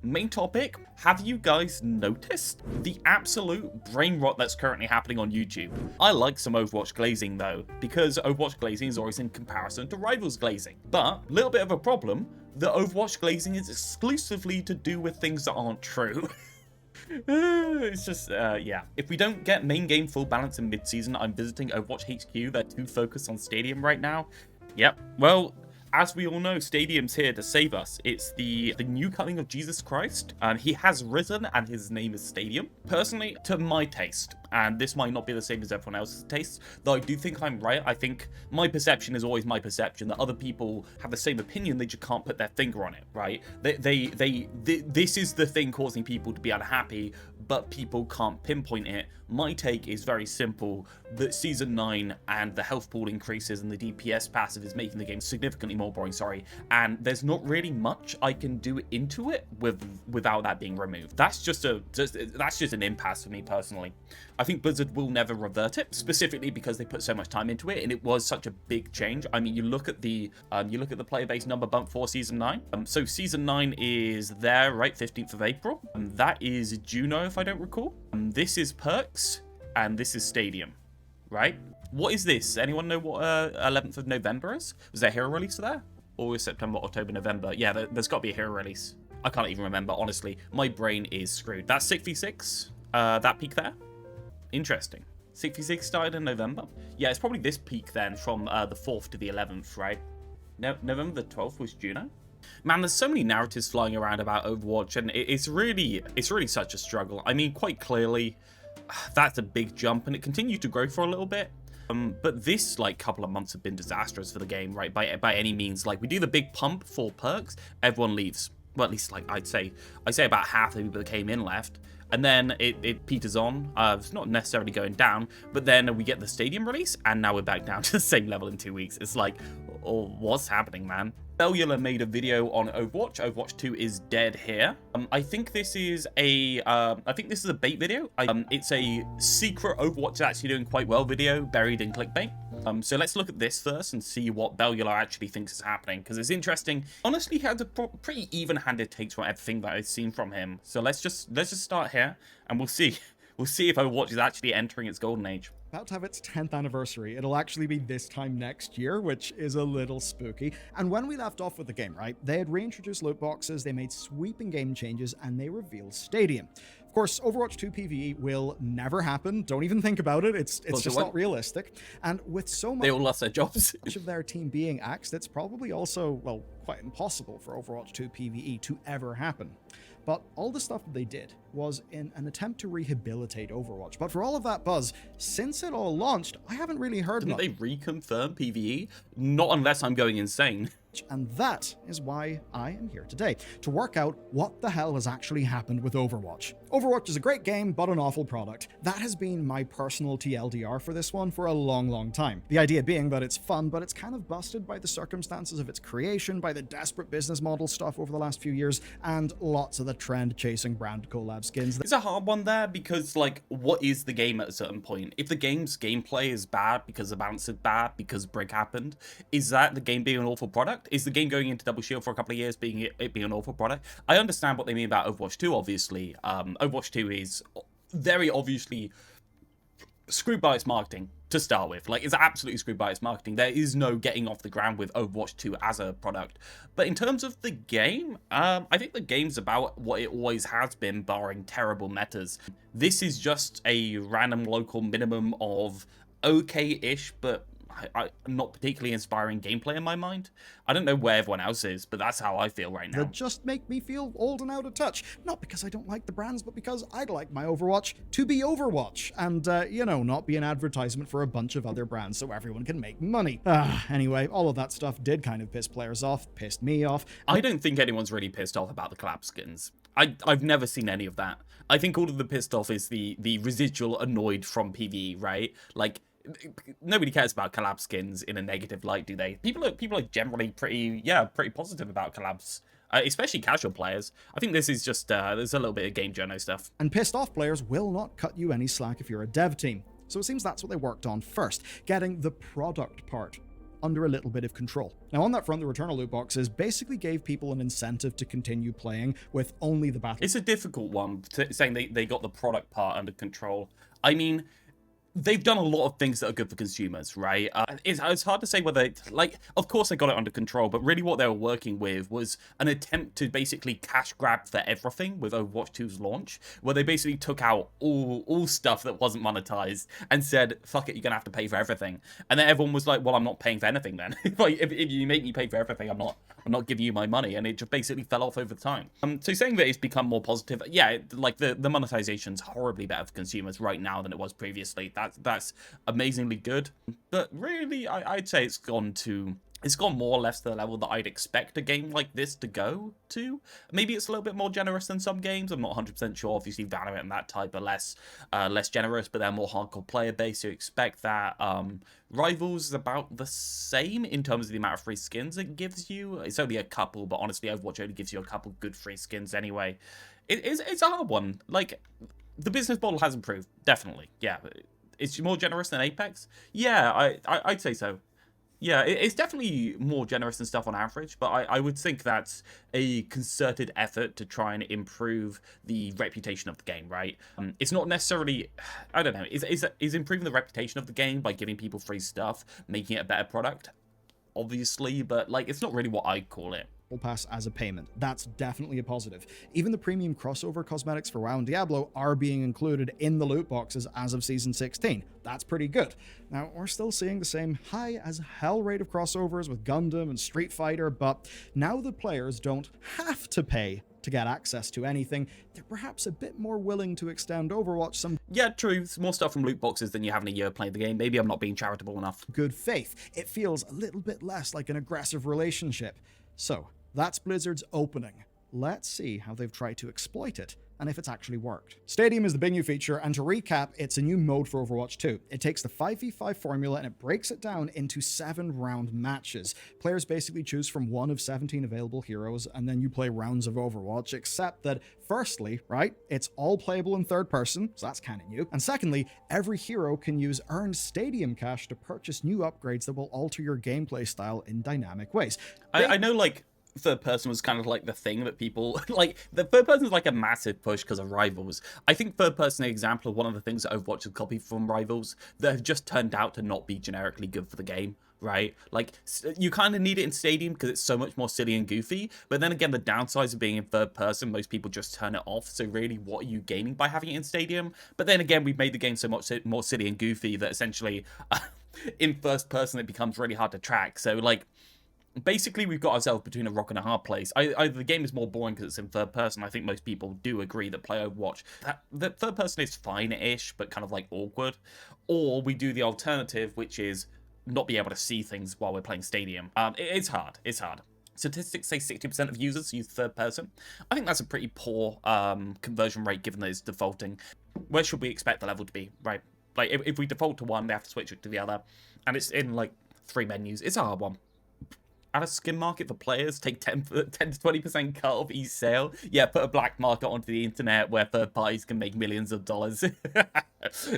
main topic, have you guys noticed the absolute brain rot that's currently happening on YouTube? I like some Overwatch glazing though, because Overwatch glazing is always in comparison to Rivals glazing. But, little bit of a problem, the Overwatch glazing is exclusively to do with things that aren't true. It's just, yeah. If we don't get main game full balance in mid-season, I'm visiting Overwatch HQ. They're too focused on Stadium right now. Yep. Well, as we all know, Stadium's here to save us. It's the new coming of Jesus Christ. He has risen, and his name is Stadium. Personally, to my taste, and this might not be the same as everyone else's taste, though I do think I'm right. I think my perception is always my perception, that other people have the same opinion, they just can't put their finger on it, right? This is the thing causing people to be unhappy, but people can't pinpoint it. My take is very simple, that Season 9 and the health pool increases and the DPS passive is making the game significantly more boring, and there's not really much I can do into it without that being removed. That's just an impasse for me personally. I think Blizzard will never revert it, specifically because they put so much time into it, and it was such a big change. I mean, you look at the player base number bump for Season 9. So Season 9 is there, right? 15th of April. That is Juno, if I don't recall. This is Perks, and this is Stadium, right? What is this? Anyone know what 11th of November is? Was there a hero release there? Or was September, October, November? Yeah, there's got to be a hero release. I can't even remember, honestly. My brain is screwed. That's 6v6, that peak there. Interesting. 6v6 started in November. Yeah, it's probably this peak then, from the 4th to the 11th, right? No, November the 12th was Juno. Man, there's so many narratives flying around about Overwatch, and it's really such a struggle. I mean, quite clearly, that's a big jump, and it continued to grow for a little bit. But this couple of months have been disastrous for the game, right? By any means. Like, we do the big pump for Perks, everyone leaves. Well, at least I'd say about half the people that came in left. And then it peters on. It's not necessarily going down, but then we get the Stadium release, and now we're back down to the same level in 2 weeks. It's like, oh, what's happening, man? Bellular made a video on Overwatch. Overwatch 2 is dead here. I think this is a bait video. It's a secret Overwatch is actually doing quite well video buried in clickbait. So let's look at this first and see what Bellular actually thinks is happening, because it's interesting. Honestly, he had a pretty even-handed takes from everything that I've seen from him. So let's just start here, and we'll see. We'll see if Overwatch is actually entering its golden age. About to have its 10th anniversary. It'll actually be this time next year, which is a little spooky. And when we left off with the game, right, they had reintroduced loot boxes, they made sweeping game changes, and they revealed Stadium. Of course, Overwatch 2 PvE will never happen. Don't even think about it. It's just not realistic. And with so much... They all lost their jobs. of their team being axed, it's probably also, well, quite impossible for Overwatch 2 PvE to ever happen. But all the stuff that they did was in an attempt to rehabilitate Overwatch. But for all of that buzz, since it all launched, I haven't really heard much. Didn't they reconfirm PvE? Not unless I'm going insane. And that is why I am here today, to work out what the hell has actually happened with Overwatch. Overwatch is a great game, but an awful product. That has been my personal TLDR for this one for a long time. The idea being that it's fun, but it's kind of busted by the circumstances of its creation, by the desperate business model stuff over the last few years, and lots of the trend-chasing brand collab skins. It's a hard one there, because, what is the game at a certain point? If the game's gameplay is bad because the balance is bad, because Brig happened, is that the game being an awful product? Is the game going into Double Shield for a couple of years being an awful product? I understand what they mean about Overwatch 2, obviously. Overwatch 2 is very obviously screwed by its marketing to start with. It's absolutely screwed by its marketing. There is no getting off the ground with Overwatch 2 as a product. But in terms of the game, I think the game's about what it always has been, barring terrible metas. This is just a random local minimum of okay-ish, but not particularly inspiring gameplay in my mind. I don't know where everyone else is, but that's how I feel right now. That just make me feel old and out of touch. Not because I don't like the brands, but because I'd like my Overwatch to be Overwatch. And, not be an advertisement for a bunch of other brands so everyone can make money. Anyway, all of that stuff did kind of piss players off, pissed me off. I don't think anyone's really pissed off about the collab skins. I've never seen any of that. I think all of the pissed off is the residual annoyed from PvE, right? Nobody cares about collab skins in a negative light, do they? People are generally pretty positive about collabs, especially casual players. I think this is just there's a little bit of game journo stuff. And pissed off players will not cut you any slack if you're a dev team. So it seems that's what they worked on first, getting the product part under a little bit of control. Now, on that front, the Returnal loot boxes basically gave people an incentive to continue playing with only the battle. It's a difficult one, saying they got the product part under control. I mean, they've done a lot of things that are good for consumers, right? It's hard to say whether, like, of course they got it under control, but really what they were working with was an attempt to basically cash grab for everything with Overwatch 2's launch, where they basically took out all stuff that wasn't monetized and said, fuck it, you're gonna have to pay for everything. And then everyone was like, well, I'm not paying for anything then. if you make me pay for everything, I'm not giving you my money. And it just basically fell off over time. So saying that it's become more positive, yeah, like the monetization's horribly better for consumers right now than it was previously. That's amazingly good, but really I'd say it's gone more or less to the level that I'd expect a game like this to go to. Maybe it's a little bit more generous than some games. I'm not 100% sure. Obviously, Valorant and that type are less generous, but they're more hardcore player base. So you expect that. Rivals is about the same in terms of the amount of free skins it gives you. It's only a couple, but honestly, Overwatch only gives you a couple good free skins anyway. It's a hard one. Like, the business model has improved, definitely. Yeah. It's more generous than Apex? Yeah, I'd say so. Yeah, it's definitely more generous than stuff on average, but I would think that's a concerted effort to try and improve the reputation of the game, right? It's not necessarily, I don't know, is improving the reputation of the game by giving people free stuff, making it a better product? Obviously, but like, it's not really what I'd call it. Pass as a payment. That's definitely a positive. Even the premium crossover cosmetics for WoW and Diablo are being included in the loot boxes as of Season 16. That's pretty good. Now, we're still seeing the same high as hell rate of crossovers with Gundam and Street Fighter, but now the players don't have to pay to get access to anything. They're perhaps a bit more willing to extend Overwatch some... Yeah, true. It's more stuff from loot boxes than you have in a year playing the game. Maybe I'm not being charitable enough. Good faith. It feels a little bit less like an aggressive relationship. So, that's Blizzard's opening. Let's see how they've tried to exploit it, and if it's actually worked. Stadium is the big new feature, and to recap, it's a new mode for Overwatch 2. It takes the 5v5 formula and it breaks it down into 7-round matches. Players basically choose from one of 17 available heroes, and then you play rounds of Overwatch, except that, firstly, right, it's all playable in third person, so that's kind of new. And secondly, every hero can use earned Stadium cash to purchase new upgrades that will alter your gameplay style in dynamic ways. I know, like, third person was kind of like the thing that people like. The third person is like a massive push because of Rivals. I think third person is an example of one of the things that Overwatch has copied from Rivals that have just turned out to not be generically good for the game, right? Like, you kind of need it in Stadium because it's so much more silly and goofy, but then again, the downsides of being in third person, most people just turn it off. So really, what are you gaining by having it in Stadium? But then again, we've made the game so much more silly and goofy that essentially in first person it becomes really hard to track. So like, basically, we've got ourselves between a rock and a hard place. Either the game is more boring because it's in third person. I think most people do agree that play Overwatch, the third person is fine-ish, but kind of like awkward. Or we do the alternative, which is not be able to see things while we're playing Stadium. It's hard. It's hard. Statistics say 60% of users use third person. I think that's a pretty poor conversion rate given that it's defaulting. Where should we expect the level to be, right? Like, if we default to one, they have to switch it to the other. And it's in, like, 3 menus. It's a hard one. At a skin market for players, take 10 to 20% cut of each sale. Yeah, put a black market onto the internet where third parties can make millions of dollars.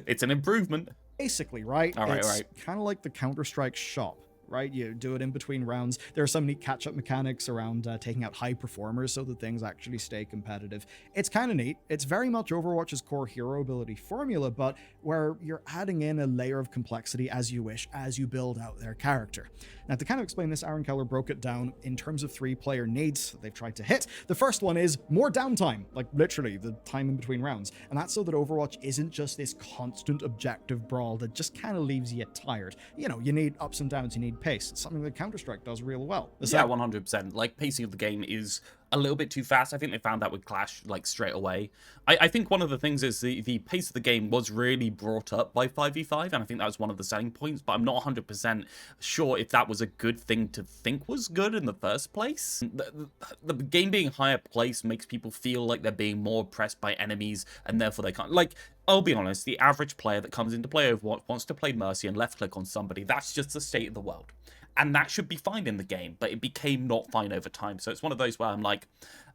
It's an improvement. Basically, right? All right, it's kind of like the Counter-Strike shop, right? You do it in between rounds. There are some neat catch-up mechanics around taking out high performers so that things actually stay competitive. It's kind of neat. It's very much Overwatch's core hero ability formula, but where you're adding in a layer of complexity as you wish as you build out their character. Now, to kind of explain this, Aaron Keller broke it down in terms of 3 player needs that they've tried to hit. The first one is more downtime, like literally the time in between rounds. And that's so that Overwatch isn't just this constant objective brawl that just kind of leaves you tired. You know, you need ups and downs, you need pace. It's something that Counter-Strike does real well. Yeah, 100%. Like, pacing of the game is a little bit too fast. I think they found that with Clash, like, straight away. I think one of the things is the pace of the game was really brought up by 5v5, and I think that was one of the selling points, but I'm not 100% sure if that was a good thing to think was good in the first place. The game being higher placed makes people feel like they're being more oppressed by enemies, and therefore they can't... Like, I'll be honest, the average player that comes into play Overwatch wants to play Mercy and left-click on somebody. That's just the state of the world. And that should be fine in the game, but it became not fine over time. So it's one of those where I'm like,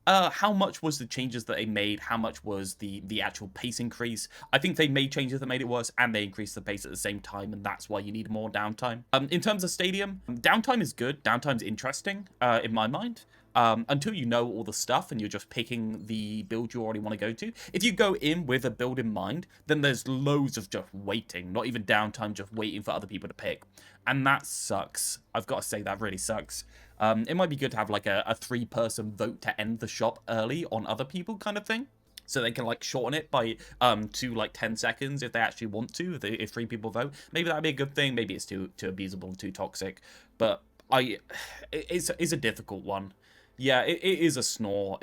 How much was the changes that they made? How much was the actual pace increase? I think they made changes that made it worse, and they increased the pace at the same time, and that's why you need more downtime. In terms of Stadium, downtime is good. Downtime's interesting, in my mind. Until you know all the stuff and you're just picking the build you already want to go to. If you go in with a build in mind, then there's loads of just waiting, not even downtime, just waiting for other people to pick. And that sucks. I've got to say, that really sucks. It might be good to have like a 3-person vote to end the shop early on other people kind of thing. So they can like shorten it by to like 10 seconds if they actually want to, if 3 people vote. Maybe that'd be a good thing. Maybe it's too abusable and too toxic. But it's a difficult one. Yeah, it is a snore.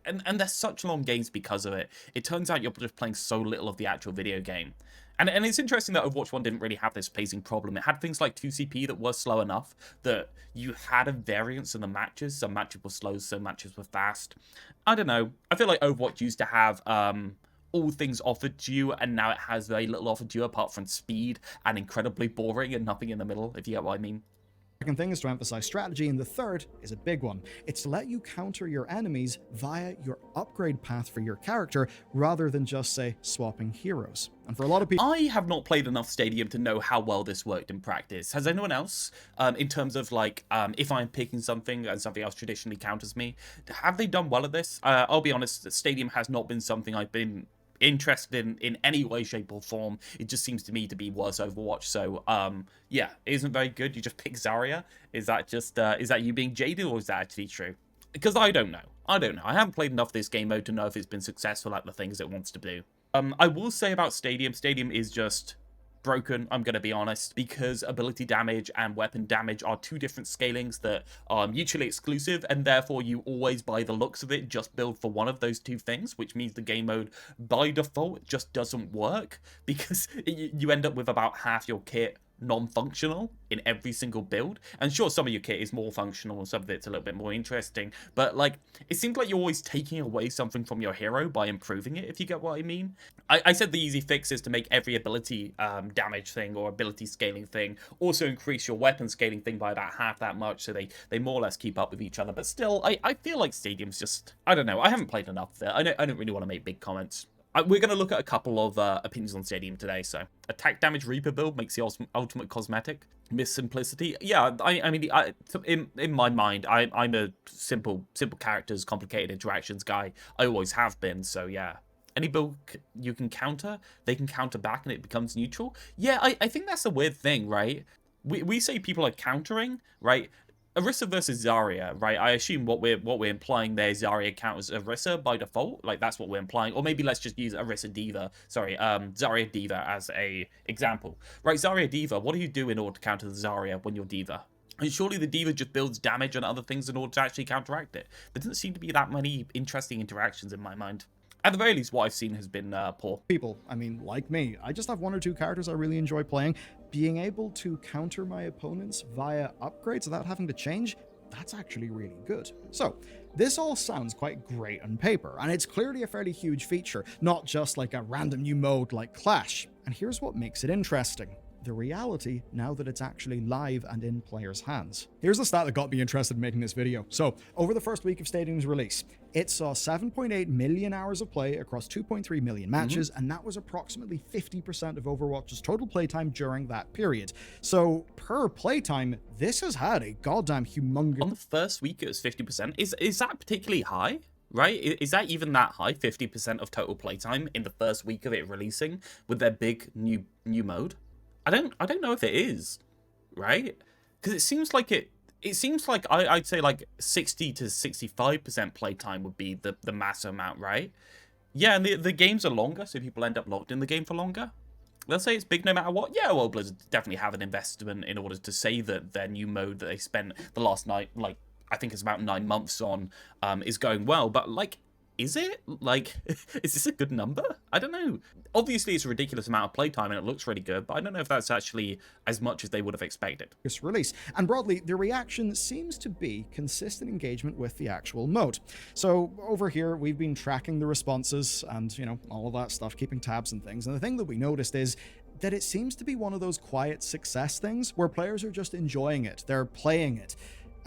And there's such long games because of it. It turns out you're just playing so little of the actual video game. And it's interesting that Overwatch 1 didn't really have this pacing problem. It had things like 2CP that were slow enough that you had a variance in the matches. Some matches were slow, some matches were fast. I don't know. I feel like Overwatch used to have all things offered to you, and now it has very little offered to you apart from speed and incredibly boring and nothing in the middle, if you get what I mean. Second thing is to emphasize strategy, and the third is a big one. It's to let you counter your enemies via your upgrade path for your character, rather than just, say, swapping heroes. And for a lot of people... I have not played enough Stadium to know how well this worked in practice. Has anyone else, in terms of, like, if I'm picking something and something else traditionally counters me, have they done well at this? I'll be honest, Stadium has not been something I've been interested in any way, shape, or form. It just seems to me to be worse Overwatch. So, yeah, it isn't very good. You just pick Zarya. Is that just, is that you being jaded, or is that actually true? Because I don't know. I haven't played enough of this game mode to know if it's been successful at the things it wants to do. I will say about Stadium is just broken, I'm going to be honest, because ability damage and weapon damage are 2 different scalings that are mutually exclusive, and therefore you always, by the looks of it, just build for one of those 2 things, which means the game mode by default just doesn't work, because you end up with about half your kit non-functional in every single build. And sure, some of your kit is more functional and some of it's a little bit more interesting, but like, it seems like you're always taking away something from your hero by improving it, if you get what I mean. I said the easy fix is to make every ability damage thing or ability scaling thing also increase your weapon scaling thing by about half that much, so they more or less keep up with each other. But still, I feel like Stadium's just, I don't know, I haven't played enough of it. I don't really want to make big comments. We're going to look at a couple of opinions on Stadium today. So, attack damage Reaper build makes the ultimate cosmetic. Miss simplicity. Yeah, I mean, in my mind, I'm a simple characters, complicated interactions guy. I always have been. So yeah, any build you can counter, they can counter back, and it becomes neutral. Yeah, I think that's a weird thing, right? We say people are countering, right? Orisa versus Zarya, right? I assume what we're implying there is Zarya counters Orisa by default. Like, that's what we're implying. Or maybe let's just use Orisa Diva. Sorry, Zarya Diva as a example. Right, Zarya Diva, what do you do in order to counter the Zarya when you're Diva? And surely the Diva just builds damage and other things in order to actually counteract it. There doesn't seem to be that many interesting interactions in my mind. At the very least, what I've seen has been poor. People, I mean, like me, I just have 1 or 2 characters I really enjoy playing. Being able to counter my opponents via upgrades without having to change, that's actually really good. So, this all sounds quite great on paper, and it's clearly a fairly huge feature, not just like a random new mode like Clash. And here's what makes it interesting. The reality now that it's actually live and in players' hands. Here's the stat that got me interested in making this video. So, over the first week of Stadium's release, it saw 7.8 million hours of play across 2.3 million matches, and that was approximately 50% of Overwatch's total playtime during that period. So, per playtime, this has had a goddamn humongous... On the first week, it was 50%. Is that particularly high? Right? Is that even that high? 50% of total playtime in the first week of it releasing with their big new mode? I don't know if it is, right? Because it seems like I'd say like 60 to 65% playtime would be the massive amount, right? Yeah, and the games are longer, so people end up locked in the game for longer. They'll say it's big no matter what. Yeah, well, Blizzard definitely have an investment in order to say that their new mode that they spent the last night, like, I think it's about 9 months on, is going well. But, like, is it? Like, is this a good number? I don't know. Obviously, it's a ridiculous amount of playtime and it looks really good, but I don't know if that's actually as much as they would have expected. This release. And broadly, the reaction seems to be consistent engagement with the actual mode. So over here, we've been tracking the responses and, you know, all of that stuff, keeping tabs and things. And the thing that we noticed is that it seems to be one of those quiet success things where players are just enjoying it. They're playing it.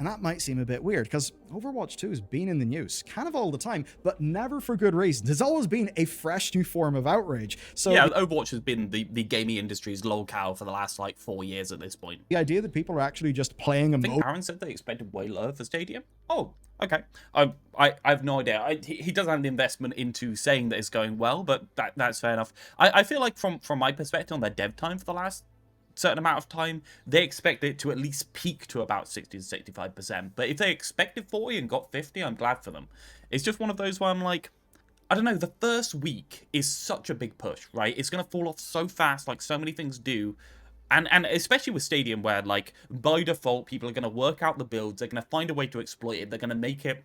And that might seem a bit weird, because Overwatch 2 has been in the news kind of all the time, but never for good reasons. It's always been a fresh new form of outrage. So yeah, Overwatch has been the gaming industry's lolcow for the last like 4 years at this point. the idea that people are actually just playing a I think mode. Aaron said they expected way lower for Stadium. Oh, okay. I have no idea. He doesn't have the investment into saying that it's going well, but that's fair enough. I feel like from my perspective on their dev time for the last certain amount of time, they expect it to at least peak to about 60 to 65%. But if they expected 40 and got 50, I'm glad for them. It's just one of those where I'm like, I don't know, the first week is such a big push, right? It's going to fall off so fast, like so many things do. And especially with Stadium, where, like, by default, people are going to work out the builds, they're going to find a way to exploit it, they're going to make it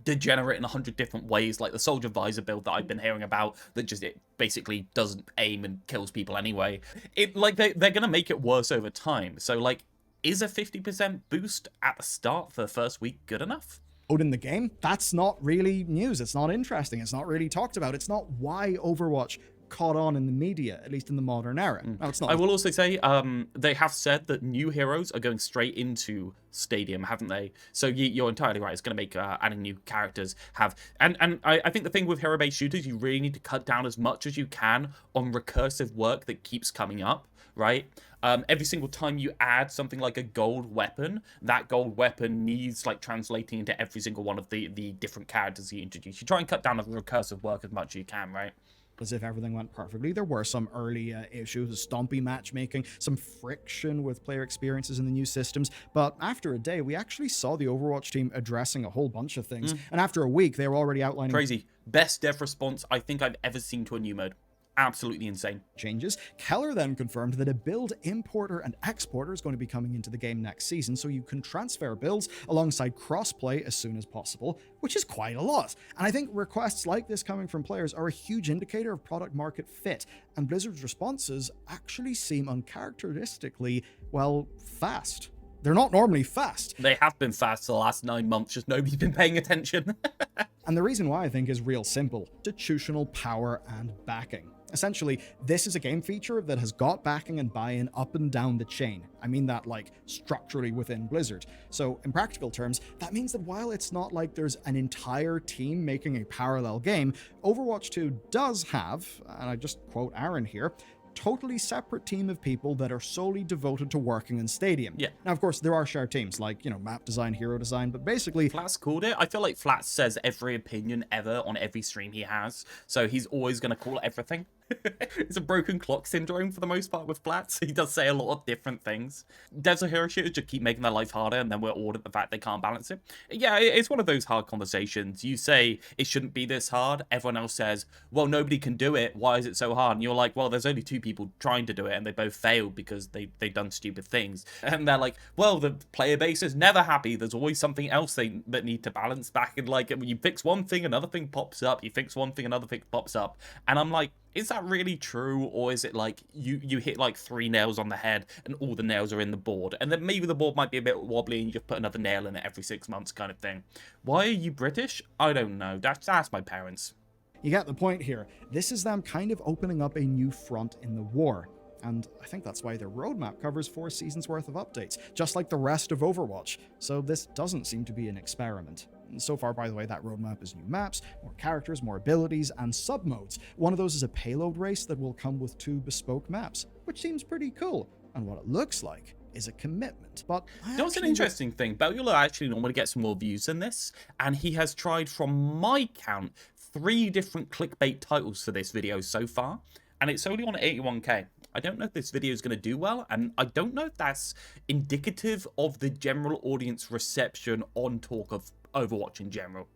degenerate in 100 different ways, like the Soldier Visor build that I've been hearing about, that just it basically doesn't aim and kills people anyway. It like they're gonna make it worse over time. So like, is a 50% boost at the start for the first week good enough? In the game, that's not really news. It's not interesting. It's not really talked about. It's not why Overwatch caught on in the media, at least in the modern era. No, it's not. I will also say, they have said that new heroes are going straight into Stadium, haven't they? So you're entirely right. It's going to make adding new characters have... And I think the thing with hero-based shooters, you really need to cut down as much as you can on recursive work that keeps coming up, right? Every single time you add something like a gold weapon, that gold weapon needs like translating into every single one of the different characters you introduce. You try and cut down on recursive work as much as you can, right? As if everything went perfectly. There were some early issues with stompy matchmaking, some friction with player experiences in the new systems, but after a day, we actually saw the Overwatch team addressing a whole bunch of things, and after a week, they were already outlining... Crazy. Best dev response I think I've ever seen to a new mode. Absolutely insane. Changes. Keller then confirmed that a build importer and exporter is going to be coming into the game next season, so you can transfer builds alongside crossplay as soon as possible, which is quite a lot. And I think requests like this coming from players are a huge indicator of product market fit, and Blizzard's responses actually seem uncharacteristically, well, fast. They're not normally fast. They have been fast for the last 9 months, just nobody's been paying attention. And the reason why I think is real simple: institutional power and backing. Essentially, this is a game feature that has got backing and buy-in up and down the chain. I mean that, like, structurally within Blizzard. So, in practical terms, that means that while it's not like there's an entire team making a parallel game, Overwatch 2 does have, and I just quote Aaron here, totally separate team of people that are solely devoted to working in Stadium. Yeah. Now, of course, there are shared teams, like, map design, hero design, but basically... Flats called it. I feel like Flats says every opinion ever on every stream he has, so he's always going to call everything. It's a broken clock syndrome for the most part with Flats. He does say a lot of different things. Devs or hero shooters just keep making their life harder, and then we're awed at the fact they can't balance it. Yeah, it's one of those hard conversations. You say it shouldn't be this hard. Everyone else says, well, nobody can do it. Why is it so hard? And you're like, well, there's only 2 people trying to do it, and they both failed because they've done stupid things. And they're like, well, the player base is never happy. There's always something else that need to balance back. And like, when you fix one thing, another thing pops up. You fix one thing, another thing pops up. And I'm like, is that really true, or is it like you hit like 3 nails on the head and all the nails are in the board, and then maybe the board might be a bit wobbly and you just put another nail in it every 6 months kind of thing? Why are you British? I don't know. That's my parents. You get the point here. This is them kind of opening up a new front in the war. And I think that's why their roadmap covers 4 seasons worth of updates, just like the rest of Overwatch. So this doesn't seem to be an experiment. And so far, by the way, that roadmap is new maps, more characters, more abilities, and sub-modes. One of those is a payload race that will come with 2 bespoke maps, which seems pretty cool. And what it looks like is a commitment. But you know what's an interesting thing? Belula actually normally gets some more views than this, and he has tried, from my count, 3 different clickbait titles for this video so far, and it's only on 81k. I don't know if this video is going to do well, and I don't know if that's indicative of the general audience reception on talk of Overwatch in general.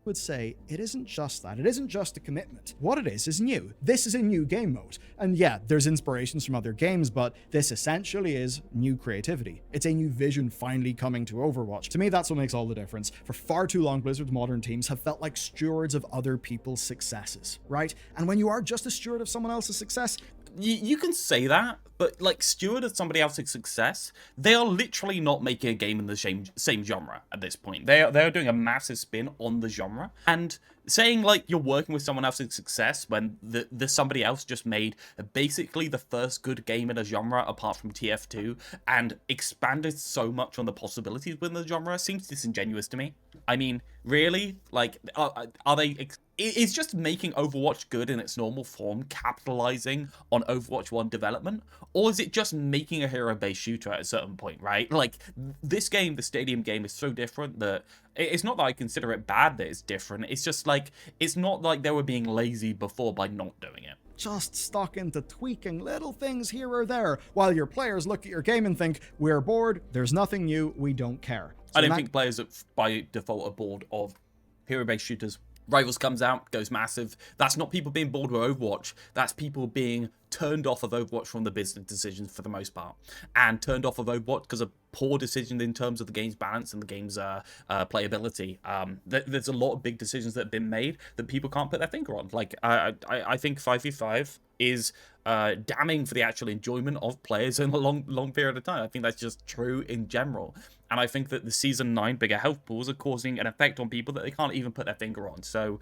Would say it isn't just that. It isn't just a commitment. What it is new. This is a new game mode. And yeah, there's inspirations from other games, but this essentially is new creativity. It's a new vision finally coming to Overwatch. To me, that's what makes all the difference. For far too long, Blizzard's modern teams have felt like stewards of other people's successes, right? And when you are just a steward of someone else's success, You can say that, but like steward somebody else's success, they are literally not making a game in the same genre at this point. They're doing a massive spin on the genre, and saying like you're working with someone else's success when the somebody else just made basically the first good game in a genre apart from TF2 and expanded so much on the possibilities within the genre seems disingenuous to me. I mean, really, like are they? It's just making Overwatch good in its normal form, capitalizing on Overwatch 1 development, or is it just making a hero-based shooter at a certain point, right? Like, this game, the Stadium game, is so different that it's not that I consider it bad that it's different, it's just like, it's not like they were being lazy before by not doing it. Just stuck into tweaking little things here or there, while your players look at your game and think, we're bored, there's nothing new, we don't care. So I don't think players by default are bored of hero-based shooters. Rivals comes out, goes massive. That's not people being bored with Overwatch. That's people being turned off of Overwatch from the business decisions for the most part. And turned off of Overwatch because of poor decisions in terms of the game's balance and the game's playability. There's a lot of big decisions that have been made that people can't put their finger on. Like, I think 5v5 is damning for the actual enjoyment of players in a long period of time. I think that's just true in general. And I think that the Season 9 bigger health pools are causing an effect on people that they can't even put their finger on. So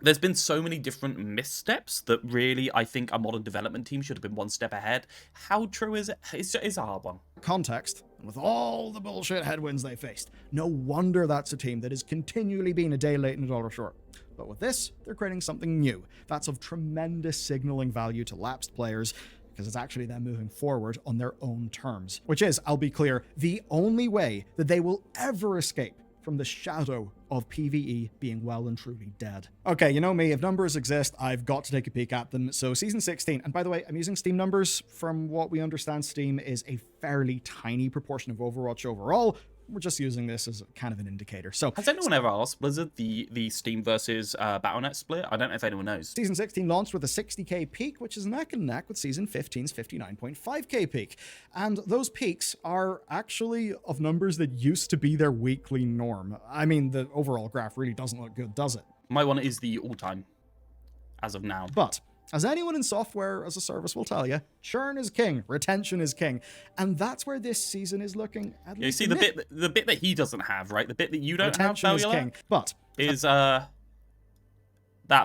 there's been so many different missteps that really I think a modern development team should have been one step ahead. How true is it? It's a hard one. Context, and with all the bullshit headwinds they faced, no wonder that's a team that has continually been a day late and a dollar short. But with this, they're creating something new that's of tremendous signaling value to lapsed players, because it's actually them moving forward on their own terms, which is, I'll be clear, the only way that they will ever escape from the shadow of PvE being well and truly dead. Okay, you know me, if numbers exist, I've got to take a peek at them. So Season 16, and by the way, I'm using Steam numbers. From what we understand, Steam is a fairly tiny proportion of Overwatch overall. We're just using this as kind of an indicator. So, has anyone ever asked Blizzard the Steam versus Battle.net split? I don't know if anyone knows. Season 16 launched with a 60k peak, which is neck and neck with Season 15's 59.5k peak. And those peaks are actually of numbers that used to be their weekly norm. I mean, the overall graph really doesn't look good, does it? My one is the all-time, as of now. But as anyone in software as a service will tell you, churn is king, retention is king, and that's where this season is looking. At least you see the bit that he doesn't have, right? The bit that you don't retention have, is king. But is that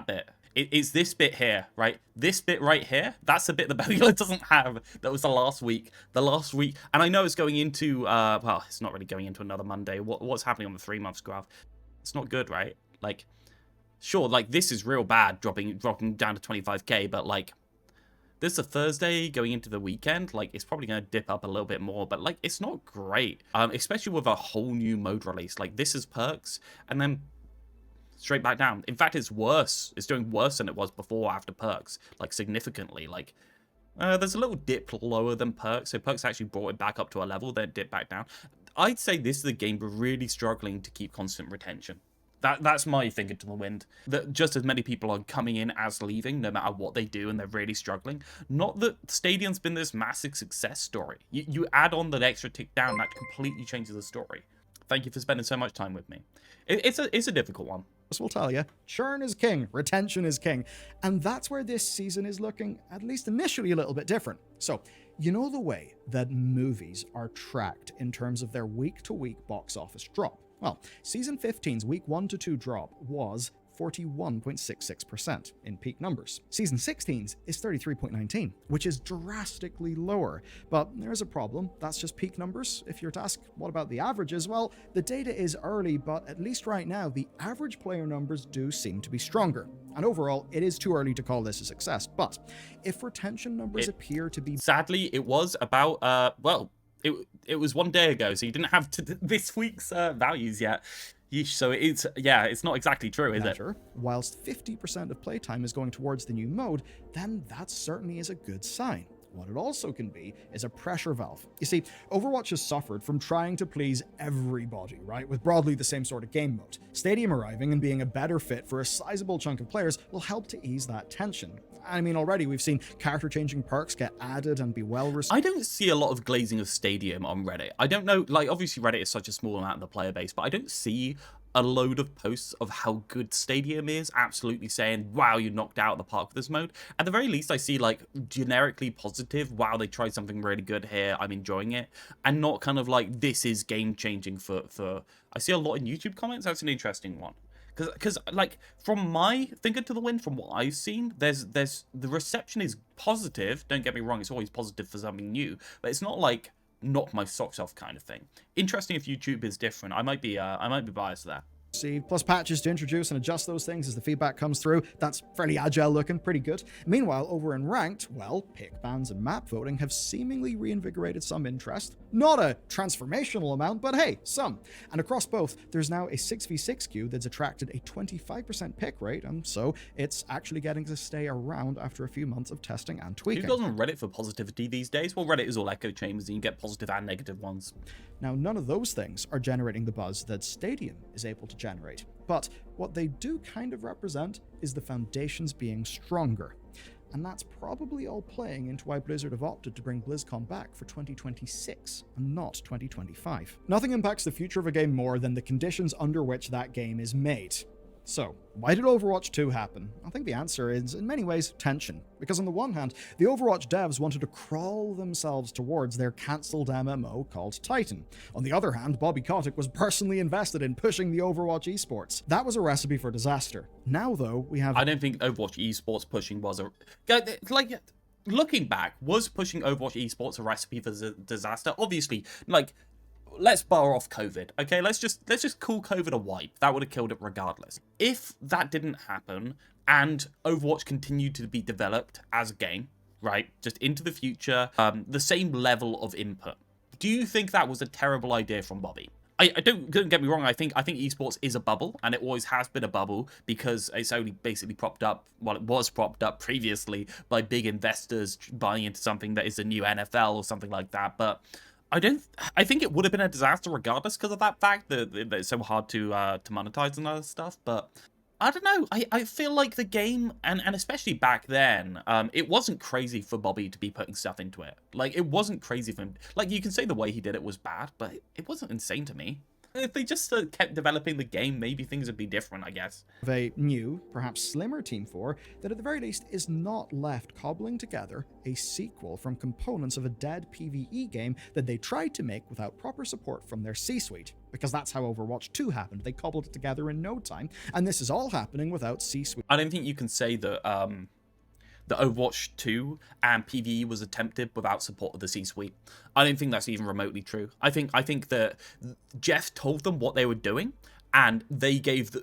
bit. It's this bit here, right? This bit right here. That's the bit that Bellula doesn't have. That was the last week. And I know it's going into well, it's not really going into another Monday. What's happening on the 3 months graph? It's not good, right? Like, sure, like, this is real bad, dropping down to 25k, but, like, this is a Thursday going into the weekend. Like, it's probably going to dip up a little bit more, but, like, it's not great. Especially with a whole new mode release. Like, this is perks, and then straight back down. In fact, it's worse. It's doing worse than it was before after perks, like, significantly. Like, there's a little dip lower than perks, so perks actually brought it back up to a level, then it dipped back down. I'd say this is a game really struggling to keep constant retention. That's my finger to the wind. That just as many people are coming in as leaving, no matter what they do, and they're really struggling. Not that Stadium's been this massive success story. You add on that extra tick down, that completely changes the story. Thank you for spending so much time with me. It's a difficult one. This will tell you, churn is king, retention is king, and that's where this season is looking, at least initially, a little bit different. So, you know the way that movies are tracked in terms of their week-to-week box office drop? Well, Season 15's week 1 to 2 drop was 41.66% in peak numbers. Season 16's is 33.19, which is drastically lower. But there's a problem. That's just peak numbers. If you're to ask, what about the averages? Well, the data is early, but at least right now, the average player numbers do seem to be stronger. And overall, it is too early to call this a success. But if retention numbers appear to be... Sadly, it was about, well, it was 1 day ago, so you didn't have this week's values yet. Yeesh, so it's not exactly true, is it? Whilst 50% of playtime is going towards the new mode, then that certainly is a good sign. What it also can be is a pressure valve. You see, Overwatch has suffered from trying to please everybody, right? With broadly the same sort of game mode. Stadium arriving and being a better fit for a sizable chunk of players will help to ease that tension. I mean, already we've seen character-changing perks get added and be well received. I don't see a lot of glazing of Stadium on Reddit. I don't know, like, obviously Reddit is such a small amount of the player base, but I don't see a load of posts of how good Stadium is, absolutely saying, wow, you knocked out of the park with this mode. At the very least, I see like generically positive, wow, they tried something really good here, I'm enjoying it, and not kind of like, this is game changing for I see a lot in YouTube comments. That's an interesting one. Because like, from my finger to the wind, from what I've seen, there's the reception is positive. Don't get me wrong, it's always positive for something new, but it's not like knock my socks off kind of thing. Interesting if YouTube is different. I might be biased there. Plus patches to introduce and adjust those things as the feedback comes through. That's fairly agile looking, pretty good. Meanwhile, over in Ranked, well, pick bans and map voting have seemingly reinvigorated some interest. Not a transformational amount, but hey, some. And across both, there's now a 6v6 queue that's attracted a 25% pick rate, and so it's actually getting to stay around after a few months of testing and tweaking. Who goes on Reddit for positivity these days? Well, Reddit is all echo chambers, and you get positive and negative ones. Now, none of those things are generating the buzz that Stadium is able to generate. But what they do kind of represent is the foundations being stronger. And that's probably all playing into why Blizzard have opted to bring BlizzCon back for 2026 and not 2025. Nothing impacts the future of a game more than the conditions under which that game is made. So, why did Overwatch 2 happen? I think the answer is, in many ways, tension. Because on the one hand, the Overwatch devs wanted to crawl themselves towards their cancelled MMO called Titan. On the other hand, Bobby Kotick was personally invested in pushing the Overwatch esports. That was a recipe for disaster. Now, though, we have... I don't think Overwatch esports pushing was a... Like, looking back, was pushing Overwatch esports a recipe for disaster? Obviously, like... Let's bar off COVID, okay? Let's just call COVID a wipe. That would have killed it regardless. If that didn't happen and Overwatch continued to be developed as a game, right, just into the future, the same level of input, do you think that was a terrible idea from Bobby? I don't get me wrong. I think esports is a bubble, and it always has been a bubble because it's only basically propped up. Well, it was propped up previously by big investors buying into something that is a new NFL or something like that, but. I think it would have been a disaster regardless because of that fact that it's so hard to monetize and other stuff. But I don't know. I feel like the game, and especially back then, it wasn't crazy for Bobby to be putting stuff into it. Like, it wasn't crazy for him. Like, you can say the way he did it was bad, but it wasn't insane to me. If they just kept developing the game, maybe things would be different, I guess. Of a new, perhaps slimmer Team 4 that at the very least is not left cobbling together a sequel from components of a dead PvE game that they tried to make without proper support from their C-suite. Because that's how Overwatch 2 happened. They cobbled it together in no time, and this is all happening without C-suite. I don't think you can say that the Overwatch 2 and PvE was attempted without support of the C-suite. I don't think that's even remotely true. I think that Jeff told them what they were doing, and they gave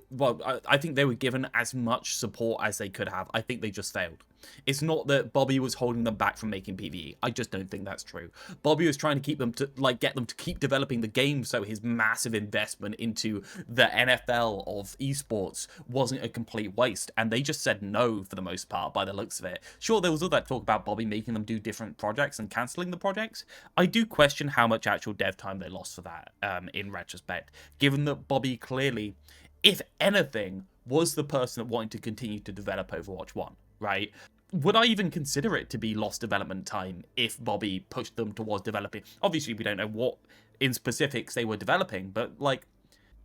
I think they were given as much support as they could have. I think they just failed. It's not that Bobby was holding them back from making PvE. I just don't think that's true. Bobby was trying to keep them to get them to keep developing the game so his massive investment into the NFL of esports wasn't a complete waste, and they just said no for the most part by the looks of it. Sure, there was all that talk about Bobby making them do different projects and cancelling the projects. I do question how much actual dev time they lost for that in retrospect, given that Bobby clearly, if anything, was the person that wanted to continue to develop Overwatch 1, right? Would I even consider it to be lost development time if Bobby pushed them towards developing? Obviously, we don't know what in specifics they were developing, but like,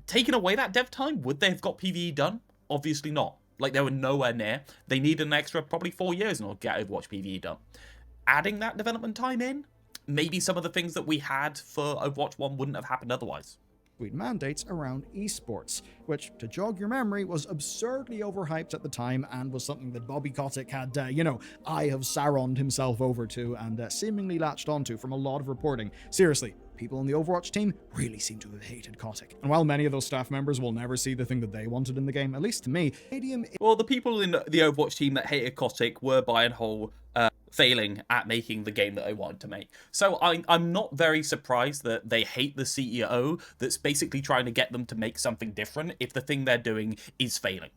taking away that dev time, would they have got PvE done? Obviously not. Like, they were nowhere near. They needed an extra probably 4 years in order to get Overwatch PvE done. Adding that development time in, maybe some of the things that we had for Overwatch 1 wouldn't have happened otherwise. Mandates around esports, which, to jog your memory, was absurdly overhyped at the time and was something that Bobby Kotick had, Eye of Sauron'd himself over to and seemingly latched onto from a lot of reporting. Seriously, people on the Overwatch team really seem to have hated Kotick. And while many of those staff members will never see the thing that they wanted in the game, at least to me, Stadium... Well, the people in the Overwatch team that hated Kotick were by and whole failing at making the game that they wanted to make. So I'm not very surprised that they hate the CEO that's basically trying to get them to make something different if the thing they're doing is failing.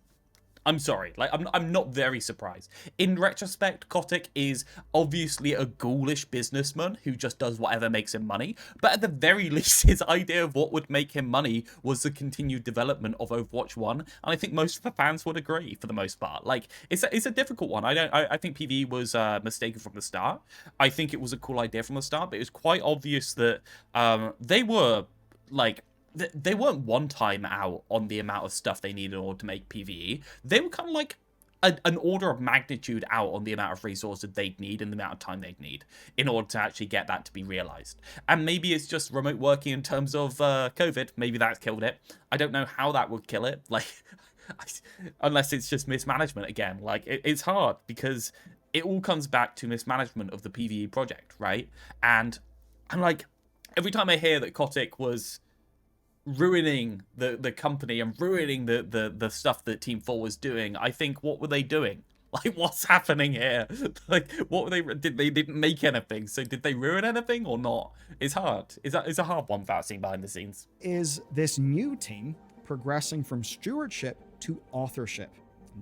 I'm sorry, like, I'm not very surprised. In retrospect, Kotick is obviously a ghoulish businessman who just does whatever makes him money, but at the very least, his idea of what would make him money was the continued development of Overwatch 1, and I think most of the fans would agree, for the most part. Like, it's a difficult one. I think PvE was mistaken from the start. I think it was a cool idea from the start, but it was quite obvious that they were, like, they weren't one time out on the amount of stuff they needed in order to make PvE. They were kind of like an order of magnitude out on the amount of resources they'd need and the amount of time they'd need in order to actually get that to be realized. And maybe it's just remote working in terms of COVID. Maybe that's killed it. I don't know how that would kill it. Like, unless it's just mismanagement again. Like, it's hard because it all comes back to mismanagement of the PvE project, right? And I'm like, every time I hear that Kotick was ruining the company and ruining the stuff that Team 4 was doing, I think, what were they doing? Like, what's happening here? Like, what were they didn't make anything, so did they ruin anything or not? It's hard. It's a hard one without seeing behind the scenes. Is this new team progressing from stewardship to authorship?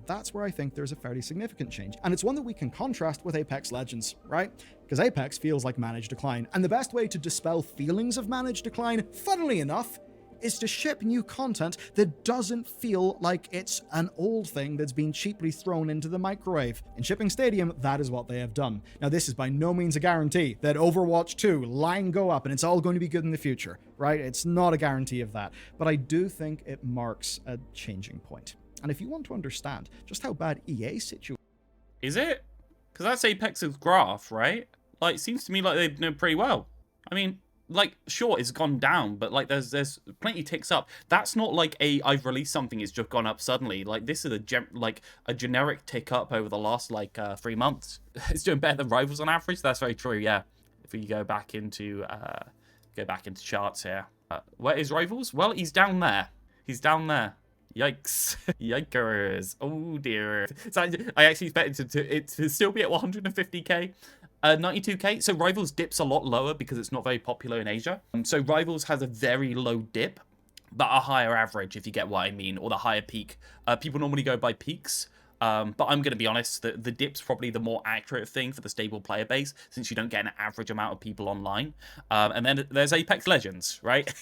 That's where I think there's a fairly significant change. And it's one that we can contrast with Apex Legends, right? Because Apex feels like managed decline. And the best way to dispel feelings of managed decline, funnily enough, is to ship new content that doesn't feel like it's an old thing that's been cheaply thrown into the microwave. In shipping Stadium, that is what they have done. Now, this is by no means a guarantee that Overwatch 2 line go up and it's all going to be good in the future, right? It's not a guarantee of that. But I do think it marks a changing point. And if you want to understand just how bad EA's situation is it? Because that's Apex's graph, right? Like, it seems to me like they've done pretty well. I mean, like, sure, it's gone down, but like there's plenty ticks up. That's not like I've released something, it's just gone up suddenly. Like, this is a generic tick up over the last 3 months. It's doing better than Rivals on average. That's very true. Yeah. If we go back into charts here, where is Rivals? Well, he's down there. He's down there. Yikes. Yikers. Oh dear. So I actually expected it to still be at 150k. 92k. So Rivals dips a lot lower because it's not very popular in Asia. So Rivals has a very low dip, but a higher average, if you get what I mean, or the higher peak. People normally go by peaks. But I'm going to be honest, the dip's probably the more accurate thing for the stable player base, since you don't get an average amount of people online. And then there's Apex Legends, right?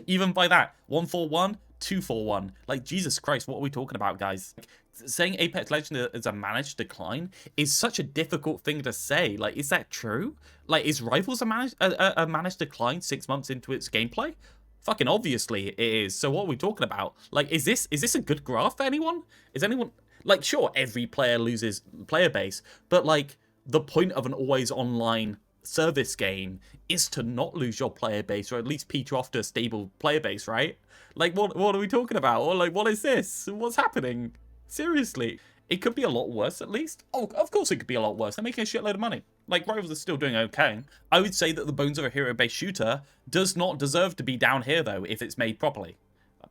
Even by that, 141, 241. Like, Jesus Christ, what are we talking about, guys? Saying Apex Legends is a managed decline is such a difficult thing to say. Like, is that true? Like, is Rivals a managed decline 6 months into its gameplay? Fucking obviously it is. So what are we talking about? Like, is this a good graph for anyone? Is anyone... Like, sure, every player loses player base, but, like, the point of an always online service game is to not lose your player base, or at least peter off to a stable player base, right? Like, what are we talking about? Or, like, what is this? What's happening? Seriously. It could be a lot worse, at least. Oh, of course it could be a lot worse. They're making a shitload of money. Like, Rivals are still doing okay. I would say that the Bones of a Hero-based shooter does not deserve to be down here, though, if it's made properly.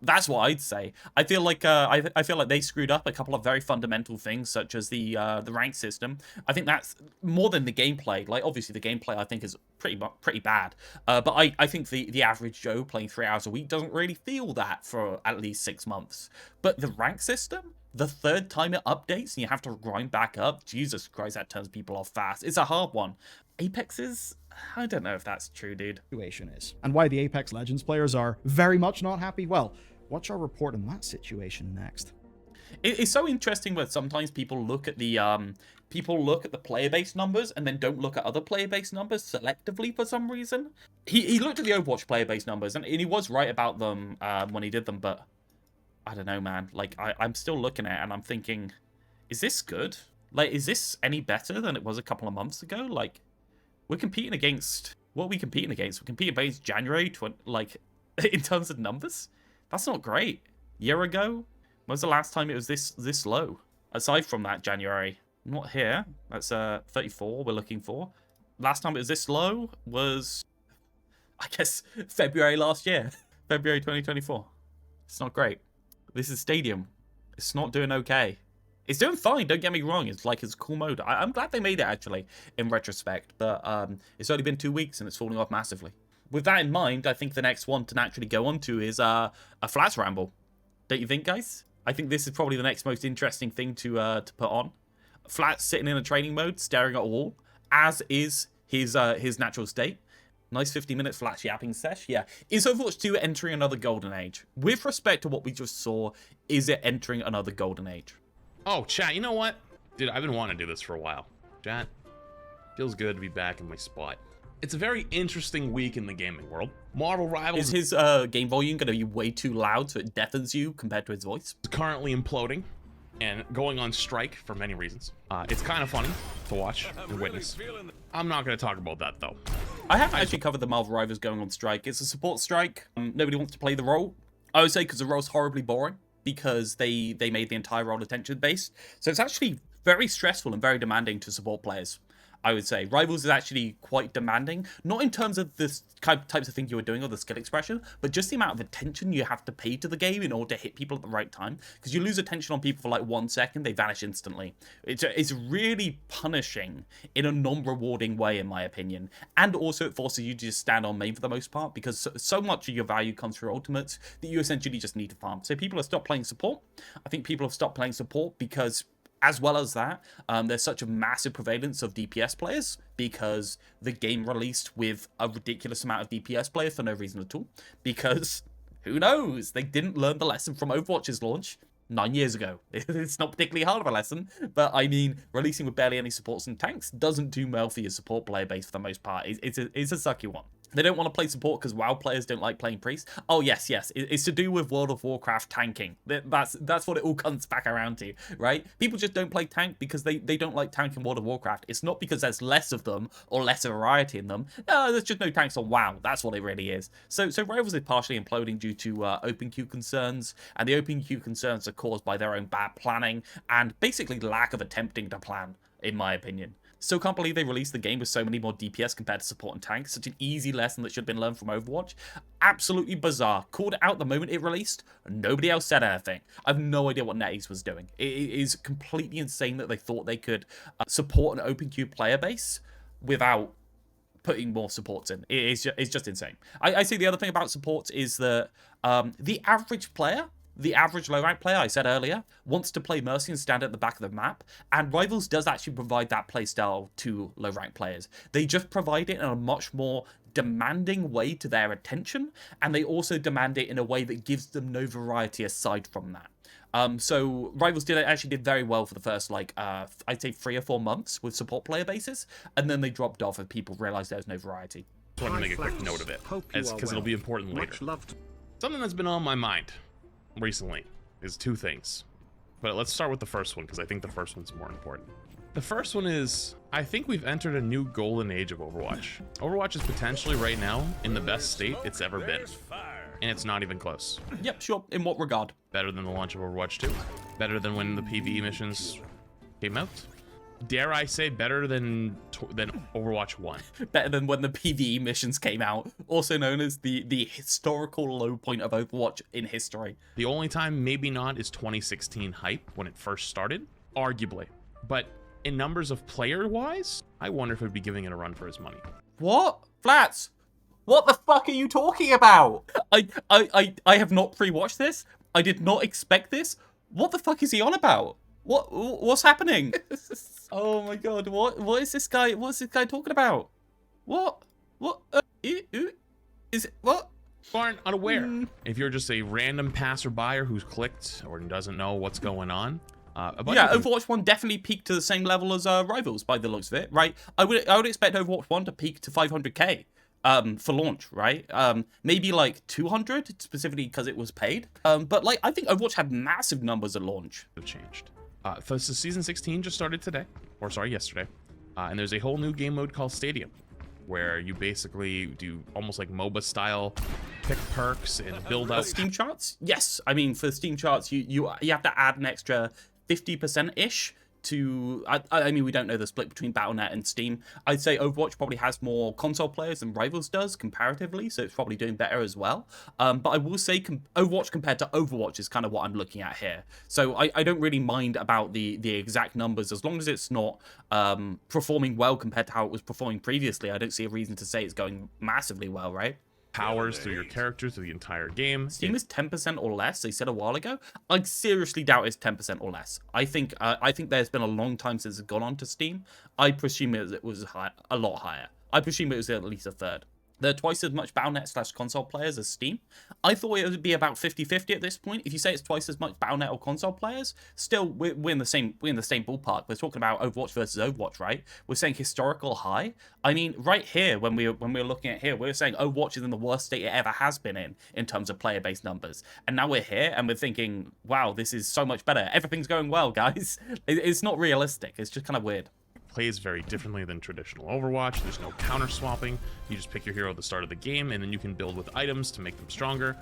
That's what I'd say. I feel like I feel like they screwed up a couple of very fundamental things, such as the rank system. I think that's more than the gameplay. Like, obviously the gameplay I think is pretty bad. But I think the average Joe playing 3 hours a week doesn't really feel that for at least 6 months. But the rank system, the third time it updates and you have to grind back up, Jesus Christ, that turns people off fast. It's a hard one. Apex's, I don't know if that's true, dude. is, and why the Apex Legends players are very much not happy. Well, watch our report on that situation next. It's so interesting where sometimes people look at the player base numbers and then don't look at other player base numbers selectively for some reason. He looked at the Overwatch player base numbers and he was right about them when he did them, but I don't know, man. Like, I'm still looking at it and I'm thinking, is this good? Like, is this any better than it was a couple of months ago? Like, we're competing against... What are we competing against? We're competing against January, in terms of numbers? That's not great. Year ago? When was the last time it was this low? Aside from that, January. Not here. That's 34 we're looking for. Last time it was this low was... I guess February last year. February 2024. It's not great. This is Stadium. It's not doing okay. It's doing fine, don't get me wrong. It's like, it's a cool mode. I'm glad they made it, actually, in retrospect. But it's only been 2 weeks and it's falling off massively. With that in mind, I think the next one to naturally go on to is a Flats Ramble. Don't you think, guys? I think this is probably the next most interesting thing to put on. Flats sitting in a training mode, staring at a wall, as is his natural state. Nice 50-minute Flats yapping sesh. Yeah. Is Overwatch 2 entering another golden age? With respect to what we just saw, is it entering another golden age? Oh, chat, you know what? Dude, I've been wanting to do this for a while. Chat, feels good to be back in my spot. It's a very interesting week in the gaming world. Marvel Rivals Is his game volume going to be way too loud so it deafens you compared to his voice? is currently imploding and going on strike for many reasons. It's kind of funny to watch and witness. I'm not going to talk about that, though. I haven't actually covered the Marvel Rivals going on strike. It's a support strike. Nobody wants to play the role. I would say because the role's horribly boring, because they made the entire role attention-based. So it's actually very stressful and very demanding to support players, I would say. Rivals is actually quite demanding, not in terms of the types of things you were doing or the skill expression, but just the amount of attention you have to pay to the game in order to hit people at the right time. Because you lose attention on people for like 1 second, they vanish instantly. It's really punishing in a non-rewarding way, in my opinion. And also it forces you to just stand on main for the most part, because so much of your value comes through ultimates that you essentially just need to farm. So people have stopped playing support. I think people have stopped playing support because, as well as that, there's such a massive prevalence of DPS players because the game released with a ridiculous amount of DPS players for no reason at all. Because, who knows, they didn't learn the lesson from Overwatch's launch 9 years ago. It's not particularly hard of a lesson, but I mean, releasing with barely any supports and tanks doesn't do well for your support player base for the most part. It's a sucky one. They don't want to play support because WoW players don't like playing priest. Oh, yes. It's to do with World of Warcraft tanking. That's what it all comes back around to, right? People just don't play tank because they don't like tank in World of Warcraft. It's not because there's less of them or less variety in them. No, there's just no tanks on WoW. That's what it really is. So Rivals is partially imploding due to open queue concerns, and the open queue concerns are caused by their own bad planning and basically lack of attempting to plan, in my opinion. So can't believe they released the game with so many more DPS compared to support and tanks. Such an easy lesson that should have been learned from Overwatch. Absolutely bizarre. Called it out the moment it released. Nobody else said anything. I have no idea what NetEase was doing. It is completely insane that they thought they could support an open queue player base without putting more supports in. It's just insane. I see the other thing about supports is that the average player, the average low-rank player, I said earlier, wants to play Mercy and stand at the back of the map, and Rivals does actually provide that playstyle to low-rank players. They just provide it in a much more demanding way to their attention, and they also demand it in a way that gives them no variety aside from that. So Rivals actually did very well for the first, I'd say 3 or 4 months with support player bases, and then they dropped off and people realized there was no variety. I want to make a quick note of it, because it'll be important later. Something that's been on my mind recently is 2 things, but let's start with the first one because I think the first one's more important. The first one is, I think we've entered a new golden age of Overwatch. Overwatch is potentially right now in the best state it's ever been, and it's not even close. Yep, sure. In what regard? Better than the launch of Overwatch 2, better than when the PvE missions came out, dare I say better than Overwatch 1. Better than when the PvE missions came out, also known as the historical low point of Overwatch in history. The only time maybe not is 2016 hype when it first started, arguably. But in numbers of player-wise, I wonder if we'd be giving it a run for its money. What? Flats? What the fuck are you talking about? I have not pre-watched this. I did not expect this. What the fuck is he on about? What's happening? Oh my god, what is this guy? What's this guy talking about? What? Is it what? You aren't unaware. If you're just a random passerby who's clicked or doesn't know what's going on. Overwatch 1 definitely peaked to the same level as Rivals by the looks of it, right? I would expect Overwatch 1 to peak to 500k for launch, right? Maybe like 200 specifically because it was paid. But like I think Overwatch had massive numbers at launch. Have changed. So season 16 just started yesterday, and there's a whole new game mode called Stadium, where you basically do almost like MOBA style pick perks and build up Steam charts. Yes, I mean for Steam charts, you have to add an extra 50% ish to. I mean we don't know the split between Battle.net and Steam. I'd say Overwatch probably has more console players than Rivals does comparatively, so it's probably doing better as well. But I will say Overwatch compared to Overwatch is kind of what I'm looking at here. So I don't really mind about the exact numbers as long as it's not performing well compared to how it was performing previously. I don't see a reason to say it's going massively well, right? powers through your characters through the entire game. Steam is 10% or less, they said a while ago. I seriously doubt it's 10% or less. I think there's been a long time since it's gone on to Steam. I presume it was a lot higher. I presume it was at least a third. There are twice as much Battle.net/console players as Steam. I thought it would be about 50-50 at this point. If you say it's twice as much Battle.net or console players, still we're in the same ballpark. We're talking about Overwatch versus Overwatch, right? We're saying historical high. I mean, right here when we're looking at here, we're saying Overwatch is in the worst state it ever has been in terms of player-based numbers. And now we're here and we're thinking, wow, this is so much better. Everything's going well, guys. It's not realistic. It's just kind of weird. Plays very differently than traditional Overwatch. There's no counter swapping. You just pick your hero at the start of the game, and then you can build with items to make them stronger,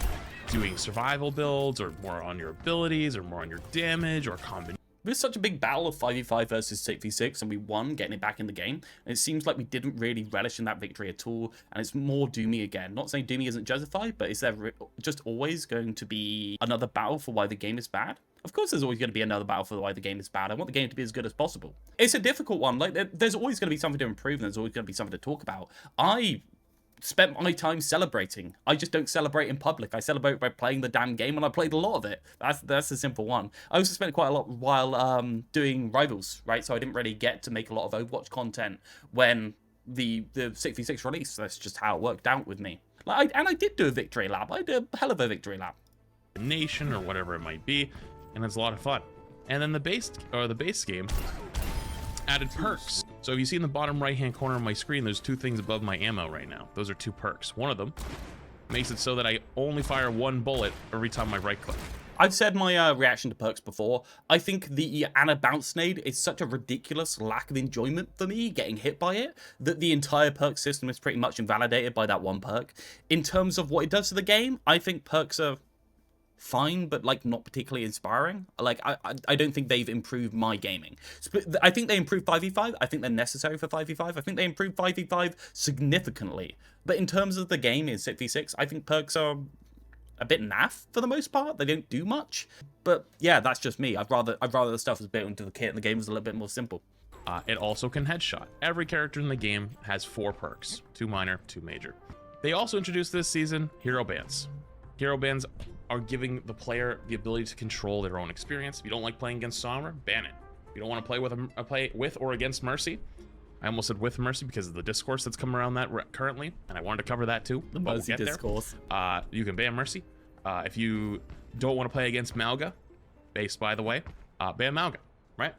doing survival builds, or more on your abilities, or more on your damage, or combination. It was such a big battle of 5v5 versus 6v6, and we won, getting it back in the game. And it seems like we didn't really relish in that victory at all, and it's more Doomy again. Not saying Doomy isn't justified, but is there just always going to be another battle for why the game is bad? Of course there's always going to be another battle for why the game is bad. I want the game to be as good as possible. It's a difficult one. Like, there's always going to be something to improve, and there's always going to be something to talk about. I spent my time celebrating. I just don't celebrate in public. I celebrate by playing the damn game, and I played a lot of it. That's a simple one. I also spent quite a lot while doing Rivals, right? So I didn't really get to make a lot of Overwatch content when the 6v6 released. That's just how it worked out with me. And I did do a victory lap. I did a hell of a victory lap. Nation or whatever it might be, and it's a lot of fun. And then the base game added perks. So if you see in the bottom right hand corner of my screen, there's two things above my ammo right now. Those are two perks. One of them makes it so that I only fire one bullet every time I right click. I've said my reaction to perks before. I think the Anna Bounce Nade is such a ridiculous lack of enjoyment for me getting hit by it that the entire perk system is pretty much invalidated by that one perk. In terms of what it does to the game, I think perks are fine, but like not particularly inspiring. Like I don't think they've improved my gaming. I think they improved 5v5. I think they're necessary for 5v5. I think they improved 5v5 significantly. But in terms of the game in 6v6, I think perks are a bit naff for the most part. They don't do much. But yeah, that's just me. I'd rather the stuff was built into the kit and the game was a little bit more simple. It also can headshot. Every character in the game has 4 perks, 2 minor, 2 major. They also introduced this season hero bans. Hero bans are giving the player the ability to control their own experience. If you don't like playing against Sombra, ban it. If you don't want to play with or against Mercy, I almost said with Mercy because of the discourse that's come around that currently, and I wanted to cover that too. The Mercy discourse. You can ban Mercy. If you don't want to play against Malga, based by the way, ban Malga, right?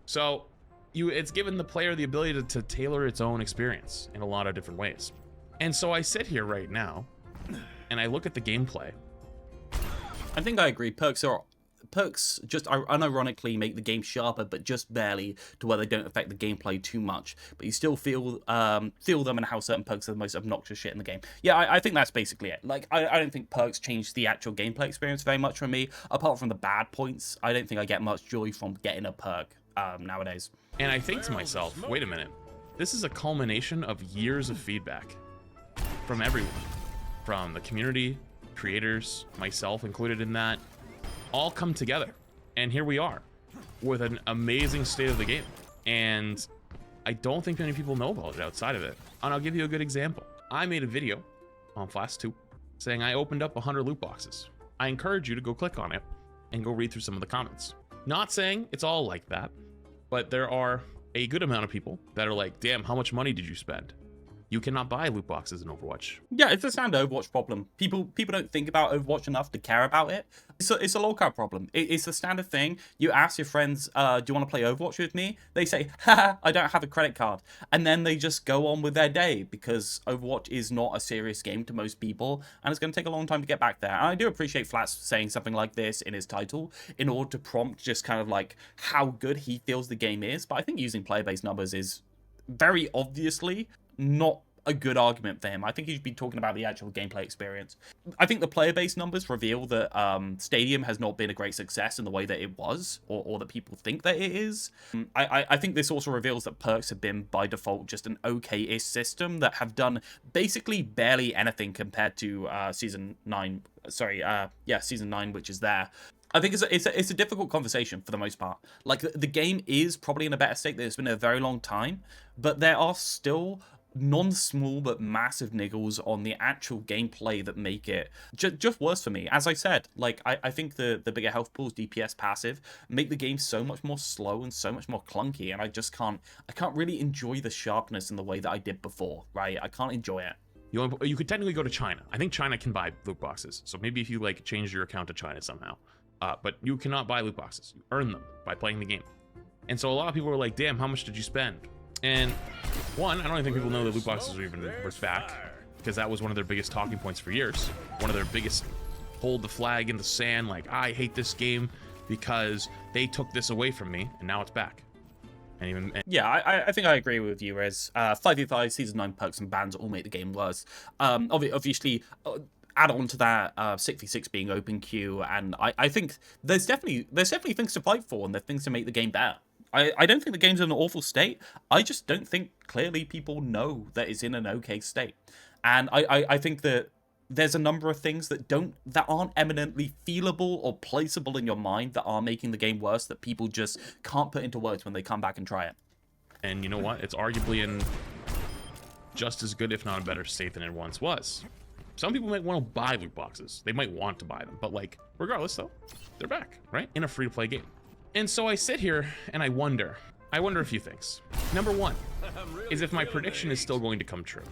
So it's given the player the ability to tailor its own experience in a lot of different ways. And so I sit here right now, and I look at the gameplay. I think I agree. Perks just unironically make the game sharper, but just barely to where they don't affect the gameplay too much. But you still feel them and how certain perks are the most obnoxious shit in the game. Yeah, I think that's basically it. Like, I don't think perks change the actual gameplay experience very much for me. Apart from the bad points, I don't think I get much joy from getting a perk nowadays. And I think to myself, wait a minute. This is a culmination of years of feedback from everyone. From the community, creators, myself included in that, all come together. And here we are with an amazing state of the game. And I don't think many people know about it outside of it. And I'll give you a good example. I made a video on Flash 2 saying I opened up 100 loot boxes. I encourage you to go click on it and go read through some of the comments. Not saying it's all like that, but there are a good amount of people that are like, damn, how much money did you spend? You cannot buy loot boxes in Overwatch. Yeah, it's a standard Overwatch problem. People don't think about Overwatch enough to care about it. It's a lolcout problem. It's a standard thing. You ask your friends, do you want to play Overwatch with me? They say, haha, I don't have a credit card. And then they just go on with their day because Overwatch is not a serious game to most people, and it's going to take a long time to get back there. And I do appreciate Flats saying something like this in his title in order to prompt just kind of like how good he feels the game is. But I think using player-based numbers is very obviously not a good argument for him. I think he should be talking about the actual gameplay experience. I think the player-based numbers reveal that Stadium has not been a great success in the way that it was, or that people think that it is. I think this also reveals that perks have been, by default, just an okay-ish system that have done basically barely anything compared to Season 9, which is there. I think it's a difficult conversation for the most part. Like, the game is probably in a better state than it's been in a very long time, but there are still non-small but massive niggles on the actual gameplay that make it just worse for me. As I said, like, I think the bigger health pools, DPS passive, make the game so much more slow and so much more clunky, and I can't really enjoy the sharpness in the way that I did before, right? I can't enjoy it. You could technically go to China. I think China can buy loot boxes. So maybe if you like change your account to China somehow. But you cannot buy loot boxes. You earn them by playing the game. And so a lot of people were like, damn, how much did you spend? And one, I don't even think people know that loot boxes were back, because that was one of their biggest talking points for years. One of their biggest hold the flag in the sand, like, I hate this game because they took this away from me, and now it's back. Yeah, I think I agree with you, Rez. 5v5, Season 9 perks and bans all make the game worse. Obviously, add on to that 6v6 being open queue, and I think there's definitely things to fight for, and there's things to make the game better. I don't think the game's in an awful state. I just don't think clearly people know that it's in an okay state. And I think that there's a number of things that aren't eminently feelable or placeable in your mind that are making the game worse, that people just can't put into words when they come back and try it. And you know what? It's arguably in just as good, if not a better state than it once was. Some people might want to buy loot boxes. They might want to buy them, but like, regardless though, they're back, right? In a free-to-play game. And so I sit here and I wonder a few things. Number one is if my prediction is still going to come true.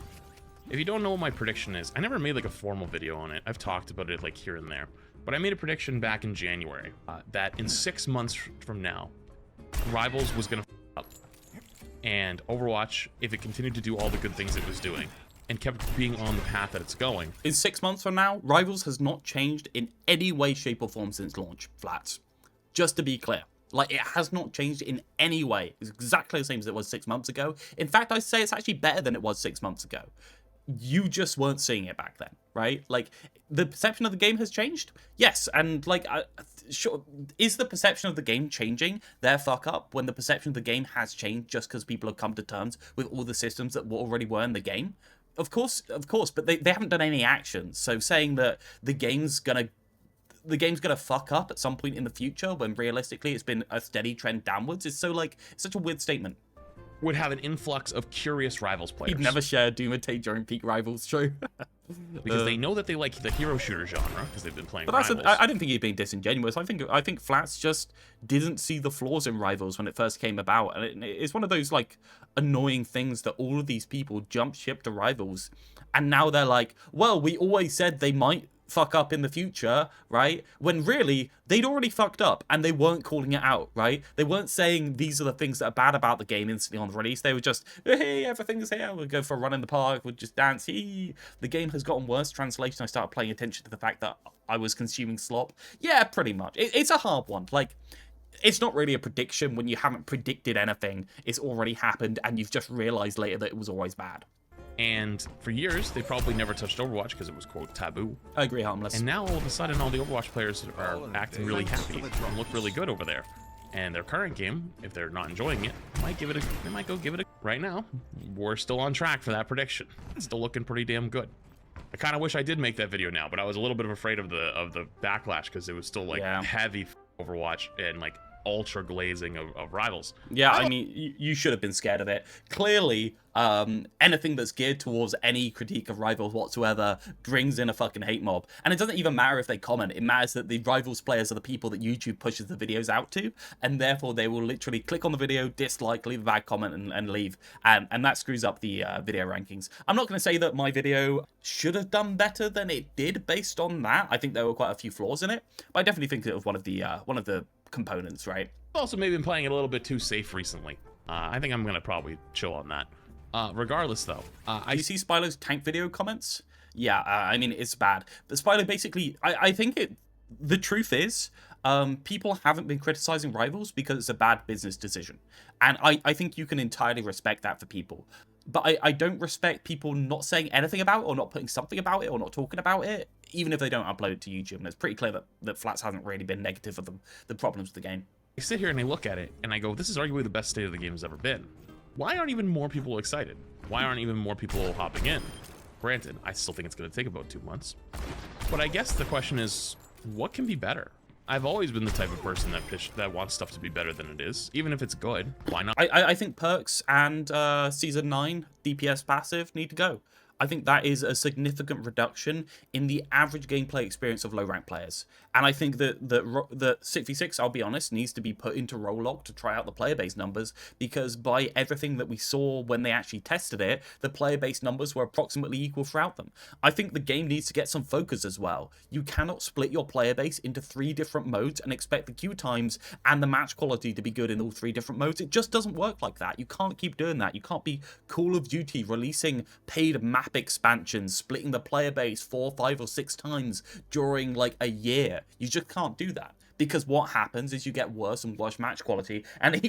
If you don't know what my prediction is, I never made like a formal video on it. I've talked about it like here and there, but I made a prediction back in January that in 6 months from now, Rivals was gonna up, and Overwatch, if it continued to do all the good things it was doing and kept being on the path that it's going. In 6 months from now, Rivals has not changed in any way, shape, or form since launch. Flats. Just to be clear. Like, it has not changed in any way. It's exactly the same as it was 6 months ago. In fact, I'd say it's actually better than it was 6 months ago. You just weren't seeing it back then, right? Like, the perception of the game has changed? Yes, and like, sure, is the perception of the game changing their fuck up when the perception of the game has changed just because people have come to terms with all the systems that already were in the game? Of course, but they haven't done any actions. So saying that the game's gonna fuck up at some point in the future when realistically it's been a steady trend downwards is so like such a weird statement. Would have an influx of curious Rivals players. You'd never share Doomate during peak Rivals, true. Because they know that they like the hero shooter genre because they've been playing but Rivals. I didn't think you're being disingenuous. I think Flats just didn't see the flaws in Rivals when it first came about, and it's one of those like annoying things that all of these people jump ship to Rivals, and now they're like, well, we always said they might fuck up in the future, right? When really they'd already fucked up and they weren't calling it out, right? They weren't saying these are the things that are bad about the game instantly on the release. They were just, hey, everything's here, we'll go for a run in the park, we'll just dance. The game has gotten worse. Translation, I started playing attention to the fact that I was consuming slop. Yeah, pretty much. It's a hard one. Like, it's not really a prediction when you haven't predicted anything. It's already happened and you've just realized later that it was always bad. And for years, they probably never touched Overwatch because it was, quote, taboo. I agree, Harmless. And now, all of a sudden, all the Overwatch players are acting really happy and look really good over there. And their current game, if they're not enjoying it, they might go give it a... Right now, we're still on track for that prediction. It's still looking pretty damn good. I kind of wish I did make that video now, but I was a little bit afraid of the backlash because it was still, like, heavy Overwatch and, like, ultra glazing of Rivals. Yeah, I mean, you should have been scared of it. Clearly, anything that's geared towards any critique of Rivals whatsoever brings in a fucking hate mob. And it doesn't even matter if they comment. It matters that the Rivals players are the people that YouTube pushes the videos out to, and therefore they will literally click on the video, dislike, leave a bad comment, and leave. And that screws up the video rankings. I'm not going to say that my video should have done better than it did based on that. I think there were quite a few flaws in it, but I definitely think it was one of the components, right? Also maybe been playing it a little bit too safe recently. I think I'm gonna probably chill on that. Regardless though, you see Spylo's tank video comments? Yeah, I mean, it's bad. But Spylo basically, I think the truth is, people haven't been criticizing Rivals because it's a bad business decision. And I think you can entirely respect that for people. But I don't respect people not saying anything about it, or not putting something about it, or not talking about it, even if they don't upload it to YouTube. And it's pretty clear that Flats hasn't really been negative of the problems with the game. I sit here and I look at it and I go, this is arguably the best state of the game has ever been. Why aren't even more people excited? Why aren't even more people hopping in? Granted, I still think it's going to take about 2 months. But I guess the question is, what can be better? I've always been the type of person that wants stuff to be better than it is, even if it's good. Why not? I think perks and Season 9 DPS passive need to go. I think that is a significant reduction in the average gameplay experience of low-rank players. And I think that 6v6, I'll be honest, needs to be put into roll lock to try out the player base numbers, because by everything that we saw when they actually tested it, the player base numbers were approximately equal throughout them. I think the game needs to get some focus as well. You cannot split your player base into 3 different modes and expect the queue times and the match quality to be good in all 3 different modes. It just doesn't work like that. You can't keep doing that. You can't be Call of Duty releasing paid map expansions, splitting the player base 4, 5, or 6 times during like a year. You just can't do that, because what happens is you get worse and worse match quality. And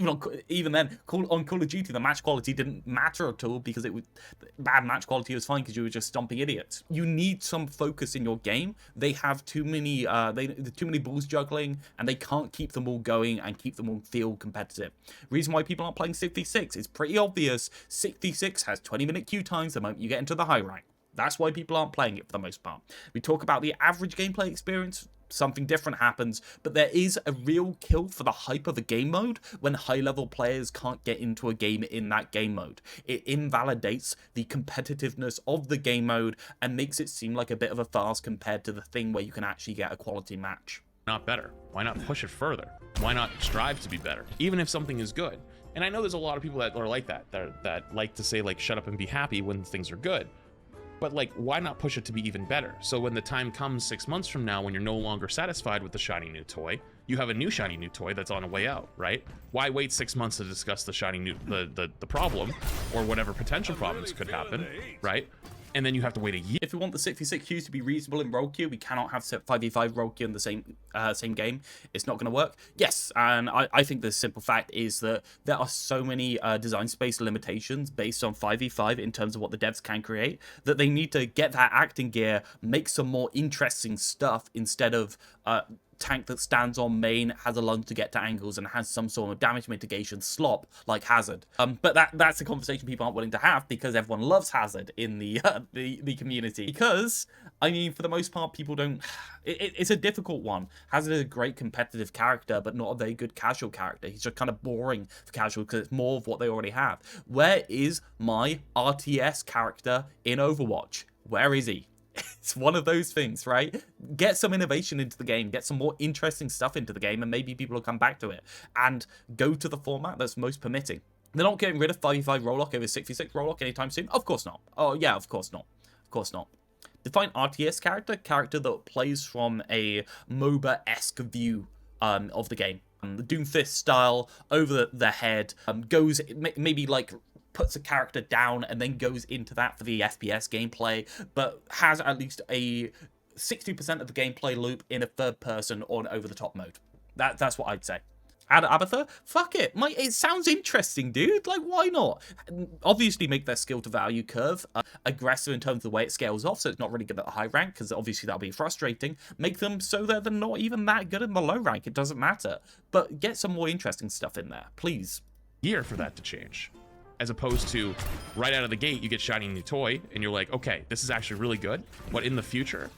even then, on Call of Duty, the match quality didn't matter at all, because bad match quality was fine because you were just stomping idiots. You need some focus in your game. They have too many balls juggling, and they can't keep them all going and keep them all feel competitive. Reason why people aren't playing 6v6 is pretty obvious. 6v6 has 20-minute queue times the moment you get into the high rank. That's why people aren't playing it for the most part. We talk about the average gameplay experience, something different happens, but there is a real kill for the hype of a game mode when high-level players can't get into a game in that game mode. It invalidates the competitiveness of the game mode and makes it seem like a bit of a farce compared to the thing where you can actually get a quality match. Not better? Why not push it further? Why not strive to be better, even if something is good? And I know there's a lot of people that are like that like to say, like, shut up and be happy when things are good. But, like, why not push it to be even better? So when the time comes 6 months from now, when you're no longer satisfied with the shiny new toy, you have a new shiny new toy that's on a way out, right? Why wait 6 months to discuss the shiny new the problem, or whatever potential problems could happen, right? And then you have to wait a year. If we want the 6v6 queues to be reasonable in role queue, we cannot have 5v5 role queue in the same game. It's not going to work. Yes, and I think the simple fact is that there are so many design space limitations based on 5v5 in terms of what the devs can create, that they need to get that acting gear, make some more interesting stuff instead of tank that stands on main, has a lunge to get to angles, and has some sort of damage mitigation slop like Hazard. But that's a conversation people aren't willing to have, because everyone loves Hazard in the community. Because, I mean, for the most part, people don't... It's a difficult one. Hazard is a great competitive character, but not a very good casual character. He's just kind of boring for casual because it's more of what they already have. Where is my RTS character in Overwatch? Where is he? It's one of those things, right? Get some innovation into the game, get some more interesting stuff into the game, and maybe people will come back to it and go to the format that's most permitting. They're not getting rid of 5v5 roll lock over 6v6 roll lock anytime soon. Of course not. Oh yeah, of course not. Of course not. Define RTS character that plays from a MOBA-esque view of the game. The Doomfist style, over the head, goes maybe like puts a character down and then goes into that for the FPS gameplay, but has at least a 60% of the gameplay loop in a third person or an over-the-top mode. That's what I'd say. Add Abatha? Fuck it. It sounds interesting, dude. Like, why not? Obviously make their skill to value curve aggressive in terms of the way it scales off, so it's not really good at the high rank, because obviously that'll be frustrating. Make them so that they're not even that good in the low rank. It doesn't matter. But get some more interesting stuff in there, please. Year for that to change. As opposed to right out of the gate, you get shiny new toy, and you're like, okay, this is actually really good, but in the future,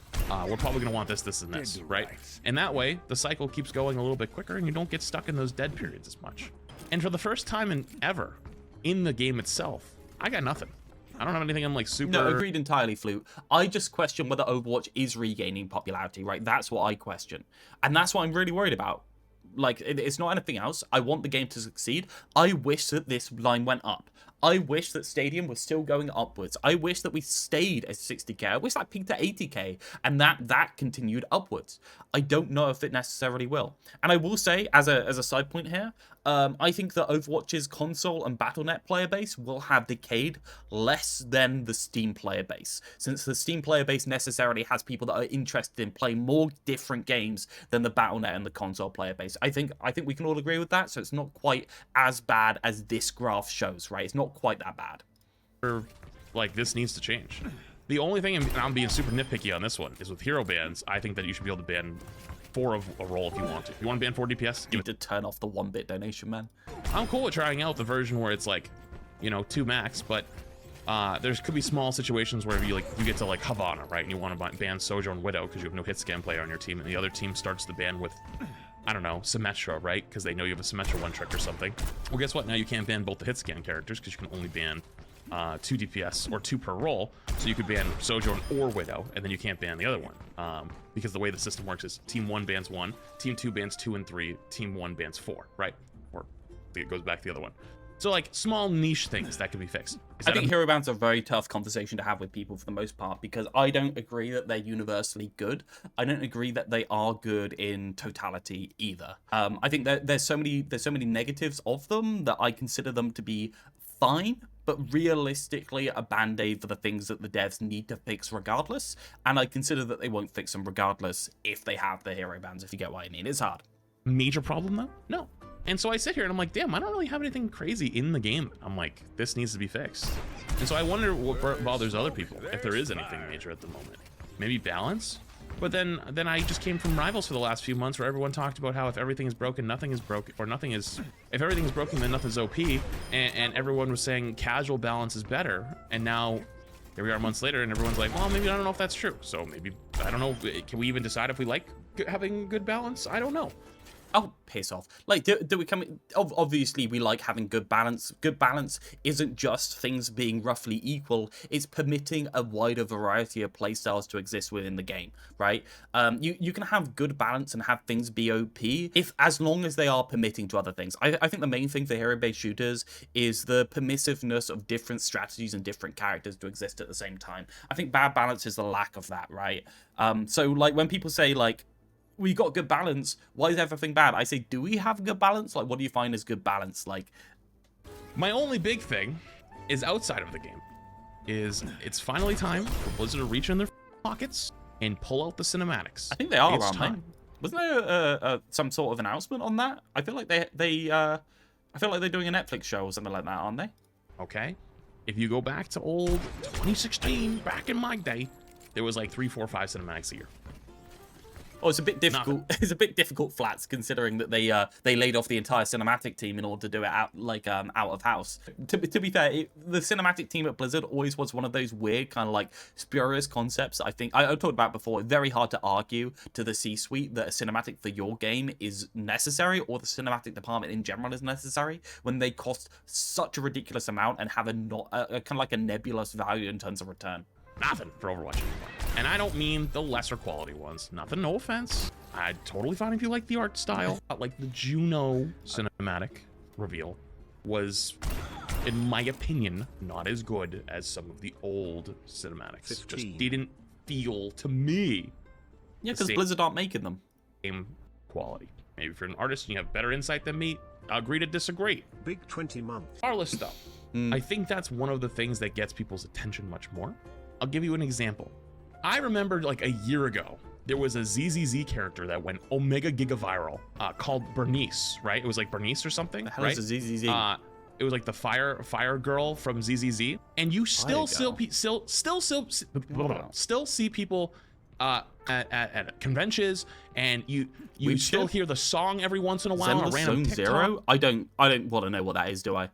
we're probably going to want this, this, and this, right? And that way, the cycle keeps going a little bit quicker, and you don't get stuck in those dead periods as much. And for the first time ever in the game itself, I got nothing. I don't have anything I'm like super... No, agreed entirely, Flute. I just question whether Overwatch is regaining popularity, right? That's what I question. And that's what I'm really worried about. Like, it's not anything else. I want the game to succeed. I wish that this line went up. I wish that Stadium was still going upwards. I wish that we stayed at 60k. I wish that peaked at 80k and that continued upwards. I don't know if it necessarily will. And I will say, as a side point here, I think that Overwatch's console and Battle.net player base will have decayed less than the Steam player base, since the Steam player base necessarily has people that are interested in playing more different games than the Battle.net and the console player base. I think we can all agree with that, so it's not quite as bad as this graph shows, right? It's not quite that bad. Like, this needs to change. The only thing, and I'm being super nitpicky on this one, is with hero bans, I think that you should be able to ban 4 of a role if you want to. If you want to ban 4 DPS, you need to turn off the 1-bit donation, man. I'm cool with trying out the version where it's like, you know, 2 max, but there could be small situations where you get to like Havana, right? And you want to ban Sojourn Widow because you have no hit scan player on your team, and the other team starts the ban with, I don't know, Symmetra, right? Because they know you have a Symmetra 1-trick or something. Well, guess what? Now you can't ban both the hit scan characters because you can only ban 2 DPS or 2 per role, so you could ban Sojourn or Widow, and then you can't ban the other one. Because the way the system works is Team 1 bans 1, Team 2 bans 2 and 3, Team 1 bans 4, right? Or it goes back to the other one. So like small niche things that can be fixed. I think hero bans are a very tough conversation to have with people for the most part, because I don't agree that they're universally good. I don't agree that they are good in totality either. I think that there's so many negatives of them that I consider them to be fine, but realistically a band-aid for the things that the devs need to fix regardless. And I consider that they won't fix them regardless if they have the hero bans, if you get what I mean. It's hard. Major problem though? No. And so I sit here and I'm like, damn, I don't really have anything crazy in the game. I'm like, this needs to be fixed. And so I wonder what bothers other people, if there is anything major at the moment. Maybe balance? But then I just came from Rivals for the last few months where everyone talked about how if everything is broken, nothing is broken, or nothing is, if everything is broken, then nothing's OP. And everyone was saying casual balance is better. And now here we are months later and everyone's like, well, maybe I don't know if that's true. So maybe, I don't know, can we even decide if we like having good balance? I don't know. Oh, piss off. Like, do we come... Obviously, we like having good balance. Good balance isn't just things being roughly equal. It's permitting a wider variety of playstyles to exist within the game, right? You can have good balance and have things be OP as long as they are permitting to other things. I think the main thing for hero-based shooters is the permissiveness of different strategies and different characters to exist at the same time. I think bad balance is the lack of that, right? So, like, when people say, like, we got good balance, why is everything bad? I say, do we have good balance? Like, what do you find as good balance? Like, my only big thing is outside of the game is it's finally time for Blizzard to reach in their pockets and pull out the cinematics. I think they are, it's aren't time. they? Wasn't there some sort of announcement on that? I feel like I feel like they're doing a Netflix show or something like that, aren't they? Okay. If you go back to old 2016, back in my day, there was like 3, 4, 5 cinematics a year. Oh, it's a bit difficult. It's a bit difficult, Flats, considering that they laid off the entire cinematic team in order to do it out of house. To be fair, the cinematic team at Blizzard always was one of those weird kind of like spurious concepts. I think I talked about before. Very hard to argue to the C-suite that a cinematic for your game is necessary, or the cinematic department in general is necessary, when they cost such a ridiculous amount and have a kind of like a nebulous value in terms of return. Nothing for Overwatch anymore. And I don't mean the lesser quality ones. Nothing, no offense. I'd totally fine if you like the art style. Like the Juno cinematic reveal was, in my opinion, not as good as some of the old cinematics. 15. Just didn't feel to me. Yeah, because Blizzard aren't making them. Same quality. Maybe if you're an artist and you have better insight than me, agree to disagree. Big 20 months. Regardless though, I think that's one of the things that gets people's attention much more. I'll give you an example. I remember like a year ago, there was a ZZZ character that went omega giga viral called Bernice, right? It was like Bernice or something, the hell right? is a ZZZ? It was like the fire girl from ZZZ, and you still see people at conventions, and you still hear the song every once in a while on a random TikTok. Zero? I don't want to know what that is, do I?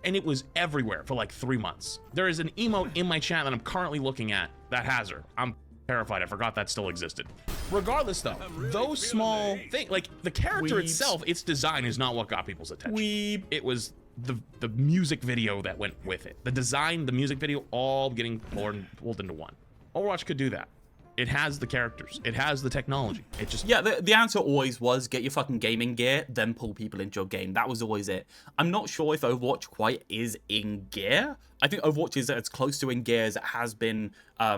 And it was everywhere for like 3 months. There is an emote in my chat that I'm currently looking at that has her. I'm terrified. I forgot that still existed. Regardless though, those small things, like the character itself, its design is not what got people's attention. It was the music video that went with it. The design, the music video, all getting pulled into one. Overwatch could do that. It has the characters. It has the technology. It just... Yeah, the answer always was get your fucking gaming gear, then pull people into your game. That was always it. I'm not sure if Overwatch quite is in gear. I think Overwatch is as close to in gear as it has been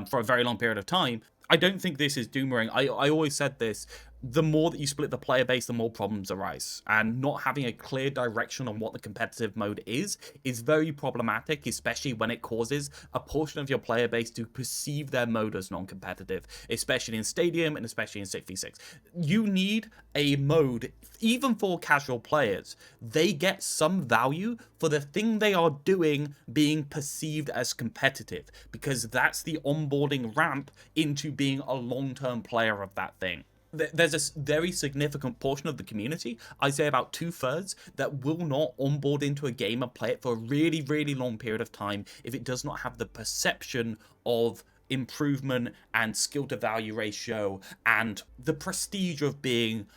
for a very long period of time. I don't think this is Doomerang. I always said this. The more that you split the player base, the more problems arise. And not having a clear direction on what the competitive mode is very problematic, especially when it causes a portion of your player base to perceive their mode as non-competitive, especially in Stadium and especially in 6v6. You need a mode, even for casual players, they get some value for the thing they are doing being perceived as competitive, because that's the onboarding ramp into being a long-term player of that thing. There's a very significant portion of the community, I'd say about 2/3, that will not onboard into a game and play it for a really, really long period of time if it does not have the perception of improvement and skill to value ratio and the prestige of being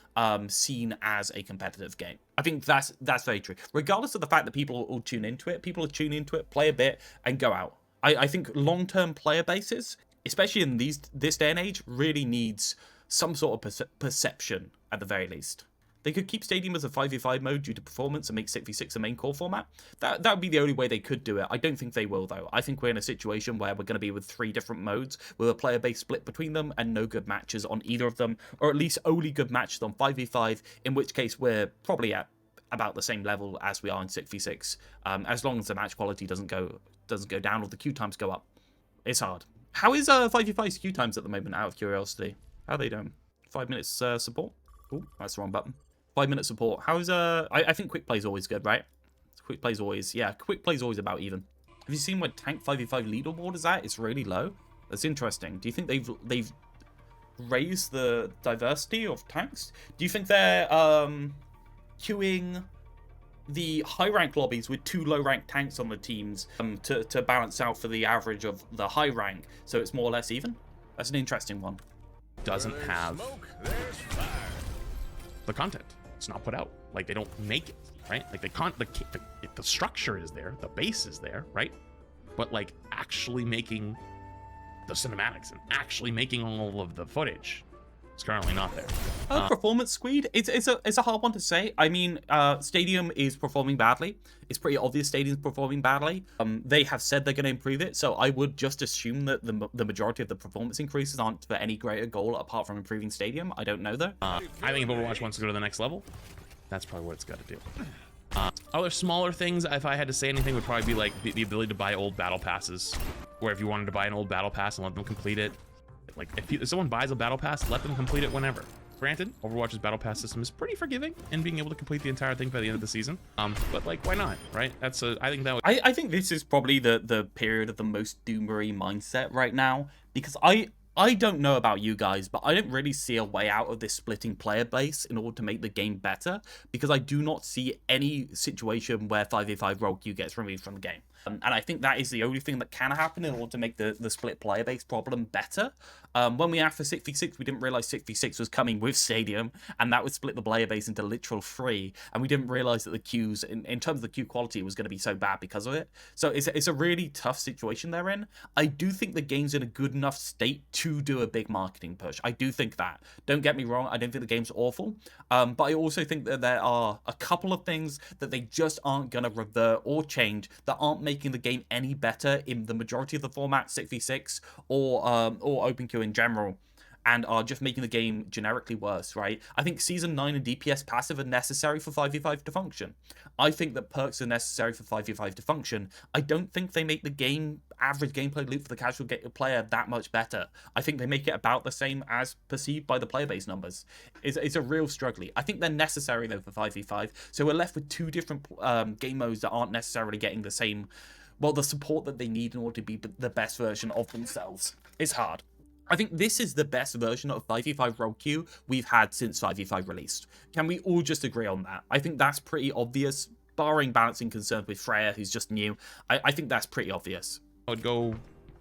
seen as a competitive game. I think that's very true. Regardless of the fact that people will tune into it, people will tune into it, play a bit, and go out. I think long-term player bases, especially in this day and age, really needs some sort of perception at the very least. They could keep Stadium as a 5v5 mode due to performance and make 6v6 the main core format. That would be the only way they could do it. I don't think they will, though. I think we're in a situation where we're going to be with 3 different modes, with a player base split between them and no good matches on either of them, or at least only good matches on 5v5, in which case we're probably at about the same level as we are in 6v6, as long as the match quality doesn't go down or the queue times go up. It's hard. How is 5v5's queue times at the moment, out of curiosity? How are they doing? 5 minutes support? Oh, that's the wrong button. 5 minute support. How is I think quick play is always good, right? Quick play is always about even. Have you seen what tank 5v5 leaderboard is at? It's really low. That's interesting. Do you think they've raised the diversity of tanks? Do you think they're queuing the high rank lobbies with 2 low rank tanks on the teams to balance out for the average of the high rank, so it's more or less even? That's an interesting one. Doesn't have the content. It's not put out. Like, they don't make it, right? Like, the structure is there, the base is there, right? But like actually making the cinematics and actually making all of the footage, it's currently not there. Performance squeed, it's a hard one to say. I mean, Stadium is performing badly. It's pretty obvious Stadium's performing badly. They have said they're going to improve it, so I would just assume that the majority of the performance increases aren't for any greater goal apart from improving Stadium. I don't know though. I think if Overwatch wants to go to the next level, that's probably what it's got to do. Other smaller things, if I had to say anything, would probably be like the ability to buy old battle passes, where if you wanted to buy an old battle pass and let them complete it, like if someone buys a battle pass, let them complete it whenever. Granted, Overwatch's battle pass system is pretty forgiving in being able to complete the entire thing by the end of the season. But like, why not, right? I think that would. I think this is probably the period of the most doomery mindset right now, because I don't know about you guys, but I don't really see a way out of this splitting player base in order to make the game better, because I do not see any situation where 5v5 role queue gets removed from the game. And I think that is the only thing that can happen in order to make the split player base problem better. When we asked for 6v6, we didn't realize 6v6 was coming with Stadium, and that would split the player base into literal 3, and we didn't realize that the queues, in terms of the queue quality, was going to be so bad because of it. So it's a really tough situation they're in. I do think the game's in a good enough state to do a big marketing push. I do think that. Don't get me wrong, I don't think the game's awful, but I also think that there are a couple of things that they just aren't going to revert or change that aren't making the game any better in the majority of the format, 6v6 or open queue in general, and are just making the game generically worse, right? I think Season 9 and DPS passive are necessary for 5v5 to function. I think that perks are necessary for 5v5 to function. I don't think they make the game average gameplay loop for the casual player that much better. I think they make it about the same as perceived by the player base numbers. It's a real struggle. I think they're necessary though for 5v5, so we're left with 2 different game modes that aren't necessarily getting the same, well, the support that they need in order to be the best version of themselves. It's hard. I think this is the best version of 5v5 role queue we've had since 5v5 released. Can we all just agree on that? I think that's pretty obvious, barring balancing concerns with Freya, who's just new. I think that's pretty obvious. I would go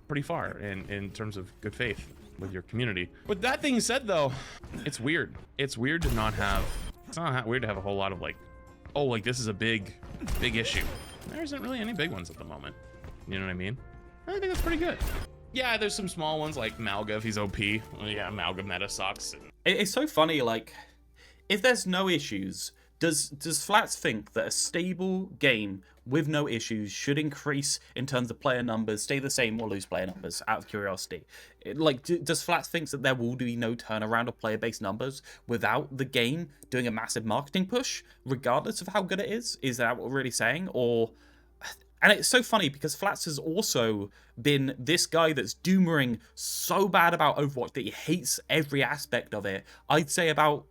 pretty far in terms of good faith with your community. With that being said, though, it's weird. It's weird to not have. It's not weird to have a whole lot of like, oh, like this is a big issue. There isn't really any big ones at the moment. You know what I mean? I think that's pretty good. Yeah, there's some small ones like Malga if he's OP. Well, yeah, Malga meta sucks. It's so funny, like, if there's no issues, does Flats think that a stable game with no issues should increase in terms of player numbers, stay the same, or lose player numbers, out of curiosity? Does Flats think that there will be no turnaround of player-based numbers without the game doing a massive marketing push, regardless of how good it is? Is that what we're really saying? Or... And it's so funny because Flats has also been this guy that's doomering so bad about Overwatch that he hates every aspect of it. I'd say about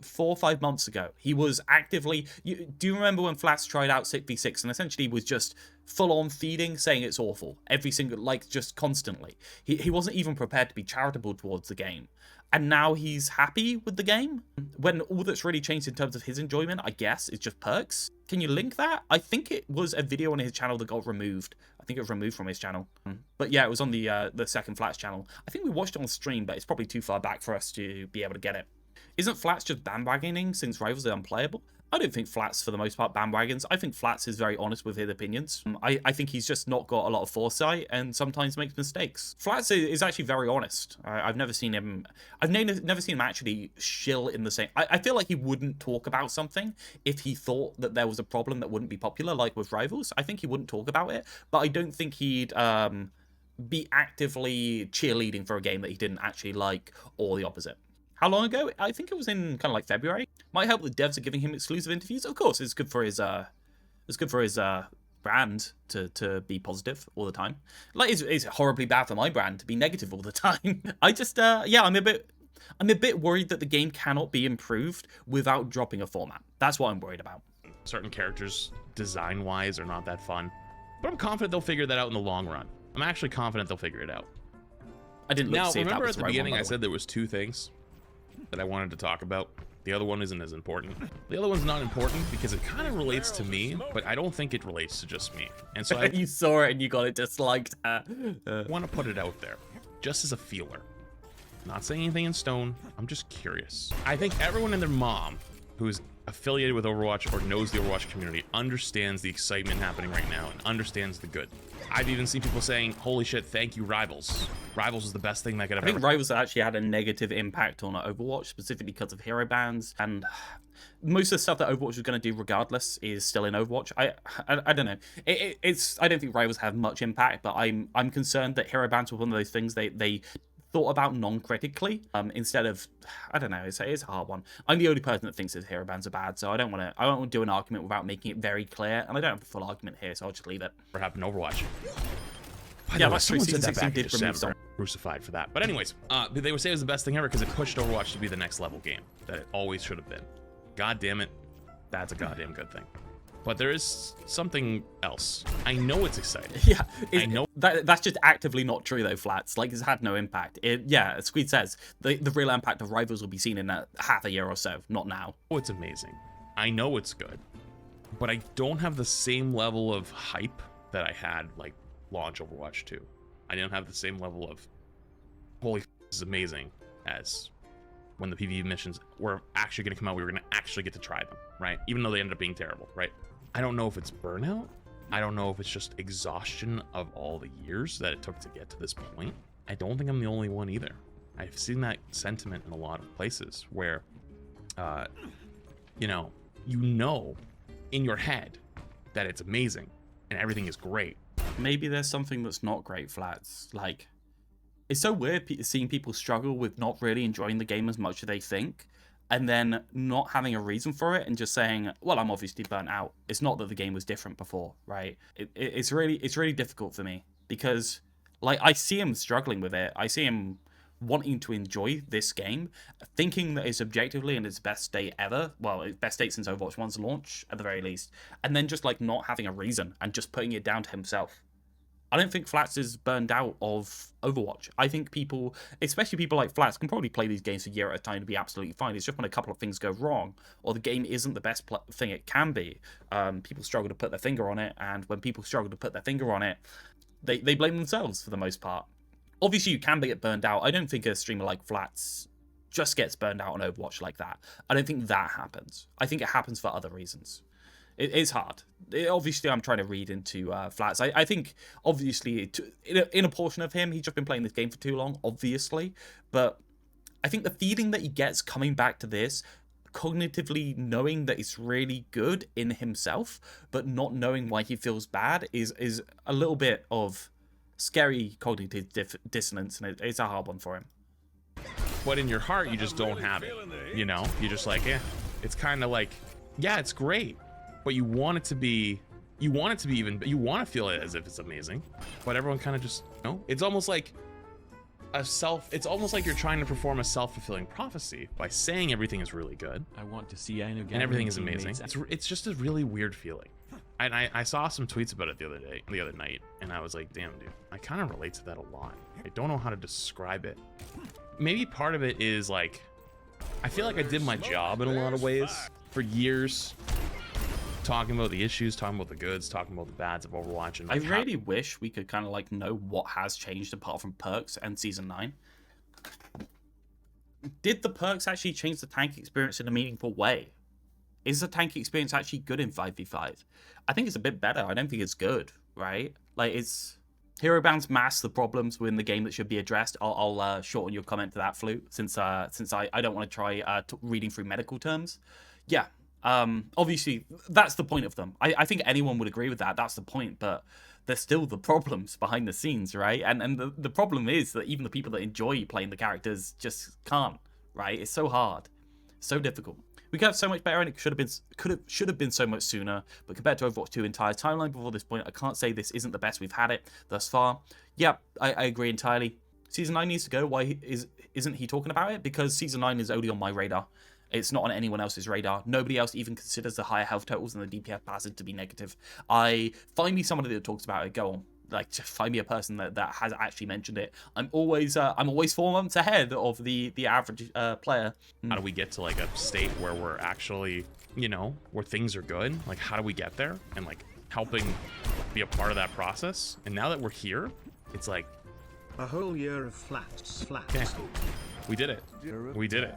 4 or 5 months ago, he was actively... do you remember when Flats tried out 6v6 and essentially was just full-on feeding, saying it's awful? Every single... like, just constantly. He wasn't even prepared to be charitable towards the game. And now he's happy with the game? When all that's really changed in terms of his enjoyment, I guess, is just perks? Can you link that? I think it was a video on his channel that got removed. I think it was removed from his channel. But yeah, it was on the second Flats channel. I think we watched it on stream, but it's probably too far back for us to be able to get it. Isn't Flats just bandwagoning since Rivals are unplayable? I don't think Flats, for the most part, bandwagons. I think Flats is very honest with his opinions. I think he's just not got a lot of foresight and sometimes makes mistakes. Flats is actually very honest. I've never seen him... I've never seen him actually shill in the same... I feel like he wouldn't talk about something if he thought that there was a problem that wouldn't be popular, like with Rivals. I think he wouldn't talk about it, but I don't think he'd be actively cheerleading for a game that he didn't actually like, or the opposite. How long ago? I think it was in kind of like February. Might help that devs are giving him exclusive interviews. Of course, it's good for his brand to be positive all the time. Like, it's horribly bad for my brand to be negative all the time. I just yeah, I'm a bit worried that the game cannot be improved without dropping a format. That's what I'm worried about. Certain characters, design-wise, are not that fun, but I'm confident they'll figure that out in the long run. I'm actually confident they'll figure it out. I didn't look now, to see if that remember was at the right beginning one, I said there was 2 things that I wanted to talk about. The other one isn't as important. The other one's not important because it kind of relates to me, but I don't think it relates to just me. And so you saw it and you got it disliked. I want to put it out there, just as a feeler. Not saying anything in stone, I'm just curious. I think everyone and their mom who's affiliated with Overwatch or knows the Overwatch community understands the excitement happening right now and understands the good. I've even seen people saying, holy shit, thank you, Rivals. Rivals is the best thing that could have I think Rivals actually had a negative impact on Overwatch, specifically because of hero bans, and most of the stuff that Overwatch was going to do regardless is still in Overwatch. I don't know. I don't think Rivals have much impact, but I'm concerned that hero bans were one of those things they thought about non-critically instead of... I don't know, it's a hard one. I'm the only person that thinks that hero bans are bad, so I don't want to do an argument without making it very clear, and I don't have a full argument here, so I'll just leave it. What happened in Overwatch? Yeah, that's true. Season 16 did remove some. Crucified for that. But anyways, they would say it was the best thing ever because it pushed Overwatch to be the next level game that it always should have been. God damn it, that's a goddamn good thing. But there is something else. I know it's exciting. Yeah, I know that's just actively not true though. Flats, like, it's had no impact. Yeah, as Squeed says, the real impact of Rivals will be seen in half a year or so, not now. Oh, it's amazing. I know it's good, but I don't have the same level of hype that I had like launch Overwatch 2. I don't have the same level of holy this is amazing as when the PvE missions were actually going to come out. We were going to actually get to try them, right? Even though they ended up being terrible, right? I don't know if it's burnout. I don't know if it's just exhaustion of all the years that it took to get to this point. I don't think I'm the only one either. I've seen that sentiment in a lot of places where, you know in your head that it's amazing and everything is great. Maybe there's something that's not great, Flats. Like, it's so weird seeing people struggle with not really enjoying the game as much as they think, and then not having a reason for it and just saying, well, I'm obviously burnt out. It's not that the game was different before, right? It's really difficult for me because, like, I see him struggling with it. I see him wanting to enjoy this game, thinking that it's objectively in its best state ever. Well, its best state since Overwatch 1's launch, at the very least. And then just, like, not having a reason and just putting it down to himself. I don't think Flats is burned out of Overwatch. I think people, especially people like Flats, can probably play these games a year at a time to be absolutely fine. It's just when a couple of things go wrong, or the game isn't the best thing it can be, people struggle to put their finger on it, and when people struggle to put their finger on it, they blame themselves for the most part. Obviously, you can get burned out. I don't think a streamer like Flats just gets burned out on Overwatch like that. I don't think that happens. I think it happens for other reasons. It's hard. Obviously, I'm trying to read into Flats. I think, obviously, in a portion of him, he's just been playing this game for too long, obviously. But I think the feeling that he gets coming back to this, cognitively knowing that it's really good in himself, but not knowing why he feels bad, is a little bit of scary cognitive dissonance, and it's a hard one for him. But in your heart, you just don't have it. You know? You're just like, it's kind of like, yeah, it's great. But you want it to be, you want to feel it as if it's amazing, but everyone kind of just, it's almost like it's almost like you're trying to perform a self-fulfilling prophecy by saying everything is really good. I want to see and everything is amazing. It's just a really weird feeling. And I saw some tweets about it the other night, and I was like, damn, dude, I kind of relate to that a lot. I don't know how to describe it. Maybe part of it is like, I feel like I did my job in a lot of ways for years, talking about the issues, talking about the goods, talking about the bads of Overwatch. And like I really wish we could kind of like know what has changed apart from perks and Season 9. Did the perks actually change the tank experience in a meaningful way? Is the tank experience actually good in 5v5? I think it's a bit better. I don't think it's good, right? Like, it's... Hero bans mask the problems within the game that should be addressed. I'll shorten your comment to that, Flute, since I don't want to try reading through medical terms. Yeah, obviously, that's the point of them. I think anyone would agree with that. That's the point, but there's still the problems behind the scenes, right? And the problem is that even the people that enjoy playing the characters just can't, right? It's so hard, so difficult. We could have so much better, and it should have been so much sooner. But compared to Overwatch 2 entire timeline before this point, I can't say this isn't the best we've had it thus far. Yeah, I agree entirely. Season 9 needs to go. Why isn't he talking about it? Because Season 9 is only on my radar. It's not on anyone else's radar. Nobody else even considers the higher health totals and the DPS passive to be negative. Find me somebody that talks about it. Go on. Like, just find me a person that has actually mentioned it. I'm always 4 months ahead of the average player. How do we get to like a state where we're actually, you know, where things are good? Like, how do we get there? And like helping be a part of that process. And now that we're here, it's like a whole year of flats. Okay. We did it. We did it.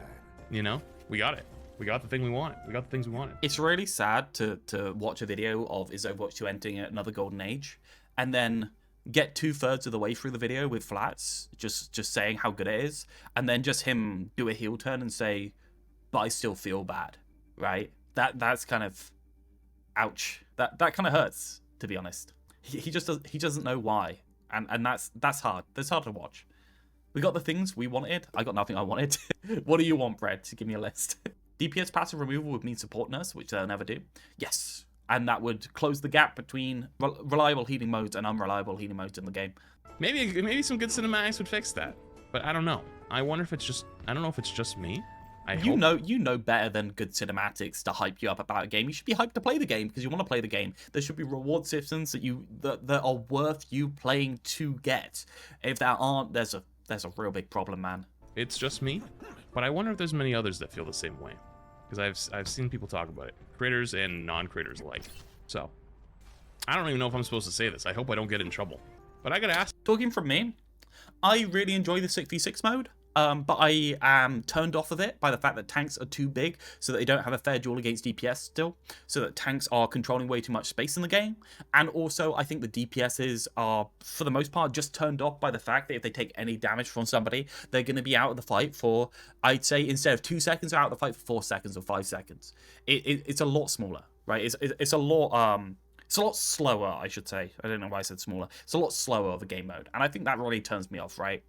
You know, we got it. We got the thing we wanted. We got the things we wanted. It's really sad to watch a video of is Overwatch 2 entering another golden age, and then get 2/3 of the way through the video with flats, just saying how good it is, and then just him do a heel turn and say, but I still feel bad, right? That's kind of, ouch. That kind of hurts, to be honest. He doesn't know why, and that's hard. That's hard to watch. We got the things we wanted. I got nothing I wanted. What do you want, Brad? To give me a list. DPS passive removal would mean support nurse, which they'll never do. Yes. And that would close the gap between reliable healing modes and unreliable healing modes in the game. Maybe some good cinematics would fix that, but I don't know. I wonder if it's just, I don't know if it's just me. You know better than good cinematics to hype you up about a game. You should be hyped to play the game because you want to play the game. There should be reward systems that are worth you playing to get. If there aren't, there's a real big problem, man. It's just me, but I wonder if there's many others that feel the same way, because I've seen people talk about it, creators and non-creators alike. So I don't even know if I'm supposed to say this. I hope I don't get in trouble, but I gotta ask. Talking from me, I really enjoy the 6v6 mode. But I am turned off of it by the fact that tanks are too big, so that they don't have a fair duel against DPS still, so that tanks are controlling way too much space in the game. And also, I think the DPSs are, for the most part, just turned off by the fact that if they take any damage from somebody, they're going to be out of the fight for, I'd say, instead of 2 seconds, they're out of the fight for 4 seconds or 5 seconds. It's a lot smaller, right? It's a lot slower, I should say. I don't know why I said smaller. It's a lot slower of a game mode, and I think that really turns me off, right?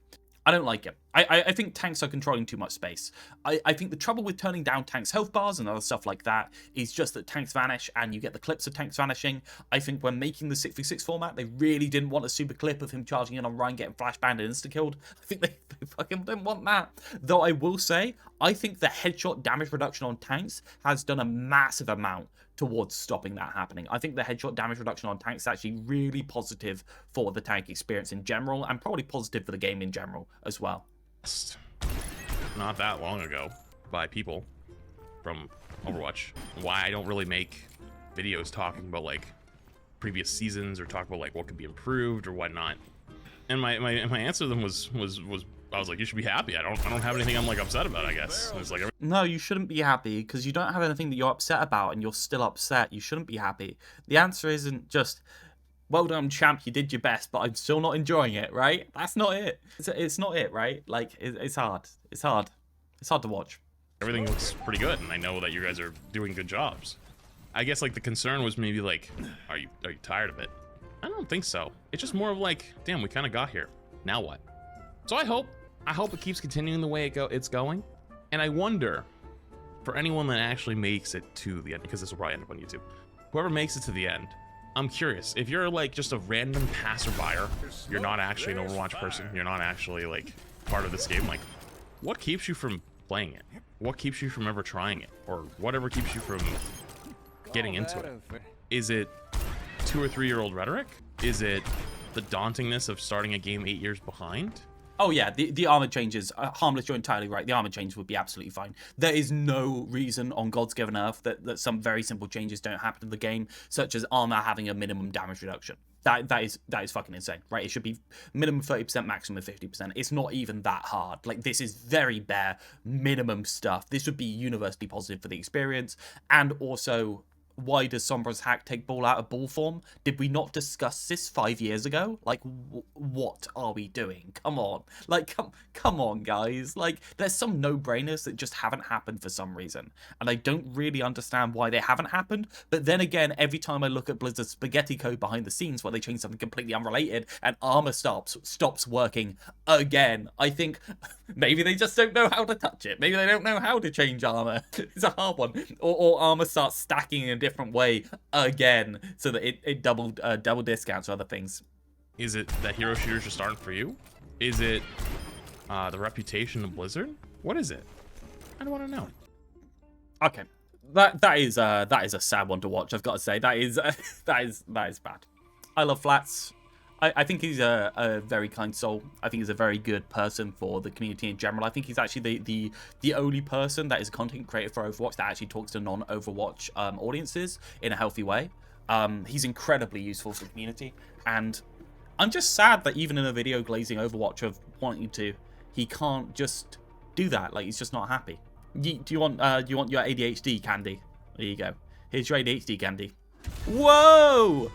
I don't like it. I think tanks are controlling too much space. I think the trouble with turning down tanks' health bars and other stuff like that is just that tanks vanish and you get the clips of tanks vanishing. I think when making the 6v6 format, they really didn't want a super clip of him charging in on Ryan, getting flashbanged and insta-killed. I think they fucking didn't want that. Though I will say, I think the headshot damage reduction on tanks has done a massive amount towards stopping that happening. I think the headshot damage reduction on tanks is actually really positive for the tank experience in general, and probably positive for the game in general as well. Not that long ago, by people from Overwatch, why I don't really make videos talking about like previous seasons or talk about like what could be improved or whatnot. And my answer to them was I was like, you should be happy. I don't have anything I'm like upset about, I guess. It's like no, you shouldn't be happy because you don't have anything that you're upset about and you're still upset. You shouldn't be happy. The answer isn't just, well done, champ, you did your best, but I'm still not enjoying it, right? That's not it. It's not it, right? Like, it's hard. It's hard. It's hard to watch. Everything looks pretty good, and I know that you guys are doing good jobs. I guess like the concern was maybe like, are you tired of it? I don't think so. It's just more of like, damn, we kind of got here. Now what? So I hope it keeps continuing the way it's going. And I wonder, for anyone that actually makes it to the end, because this will probably end up on YouTube, whoever makes it to the end, I'm curious, if you're like just a random passerby, you're not actually an Overwatch person, you're not actually like part of this game. Like, what keeps you from playing it? What keeps you from ever trying it? Or whatever keeps you from getting into it? Is it 2 or 3 year old rhetoric? Is it the dauntingness of starting a game 8 years behind? Oh yeah, the armor changes, Harmless, you're entirely right. The armor change would be absolutely fine. There is no reason on God's given earth that some very simple changes don't happen in the game, such as armor having a minimum damage reduction. That is fucking insane, right? It should be minimum 30%, maximum 50%. It's not even that hard. Like, this is very bare minimum stuff. This would be universally positive for the experience. And also, why does Sombra's hack take ball out of ball form? Did we not discuss this 5 years ago? Like, what are we doing? Come on. Like, come on, guys. Like, there's some no-brainers that just haven't happened for some reason. And I don't really understand why they haven't happened. But then again, every time I look at Blizzard's spaghetti code behind the scenes where they change something completely unrelated and armor stops working again, I think maybe they just don't know how to touch it. Maybe they don't know how to change armor. It's a hard one. Or armor starts stacking in a different way again, so that it double discounts or other things. Is it that hero shooters just aren't for you? Is it the reputation of Blizzard? What is it? I don't want to know. Okay, that is a sad one to watch. I've got to say that is bad. I love Flats. I think he's a very kind soul. I think he's a very good person for the community in general. I think he's actually the only person that is a content creator for Overwatch that actually talks to non-Overwatch audiences in a healthy way. He's incredibly useful for the community, and I'm just sad that even in a video glazing Overwatch of wanting to, he can't just do that. Like, he's just not happy. Do you want your ADHD candy? There you go. Here's your ADHD candy. Whoa!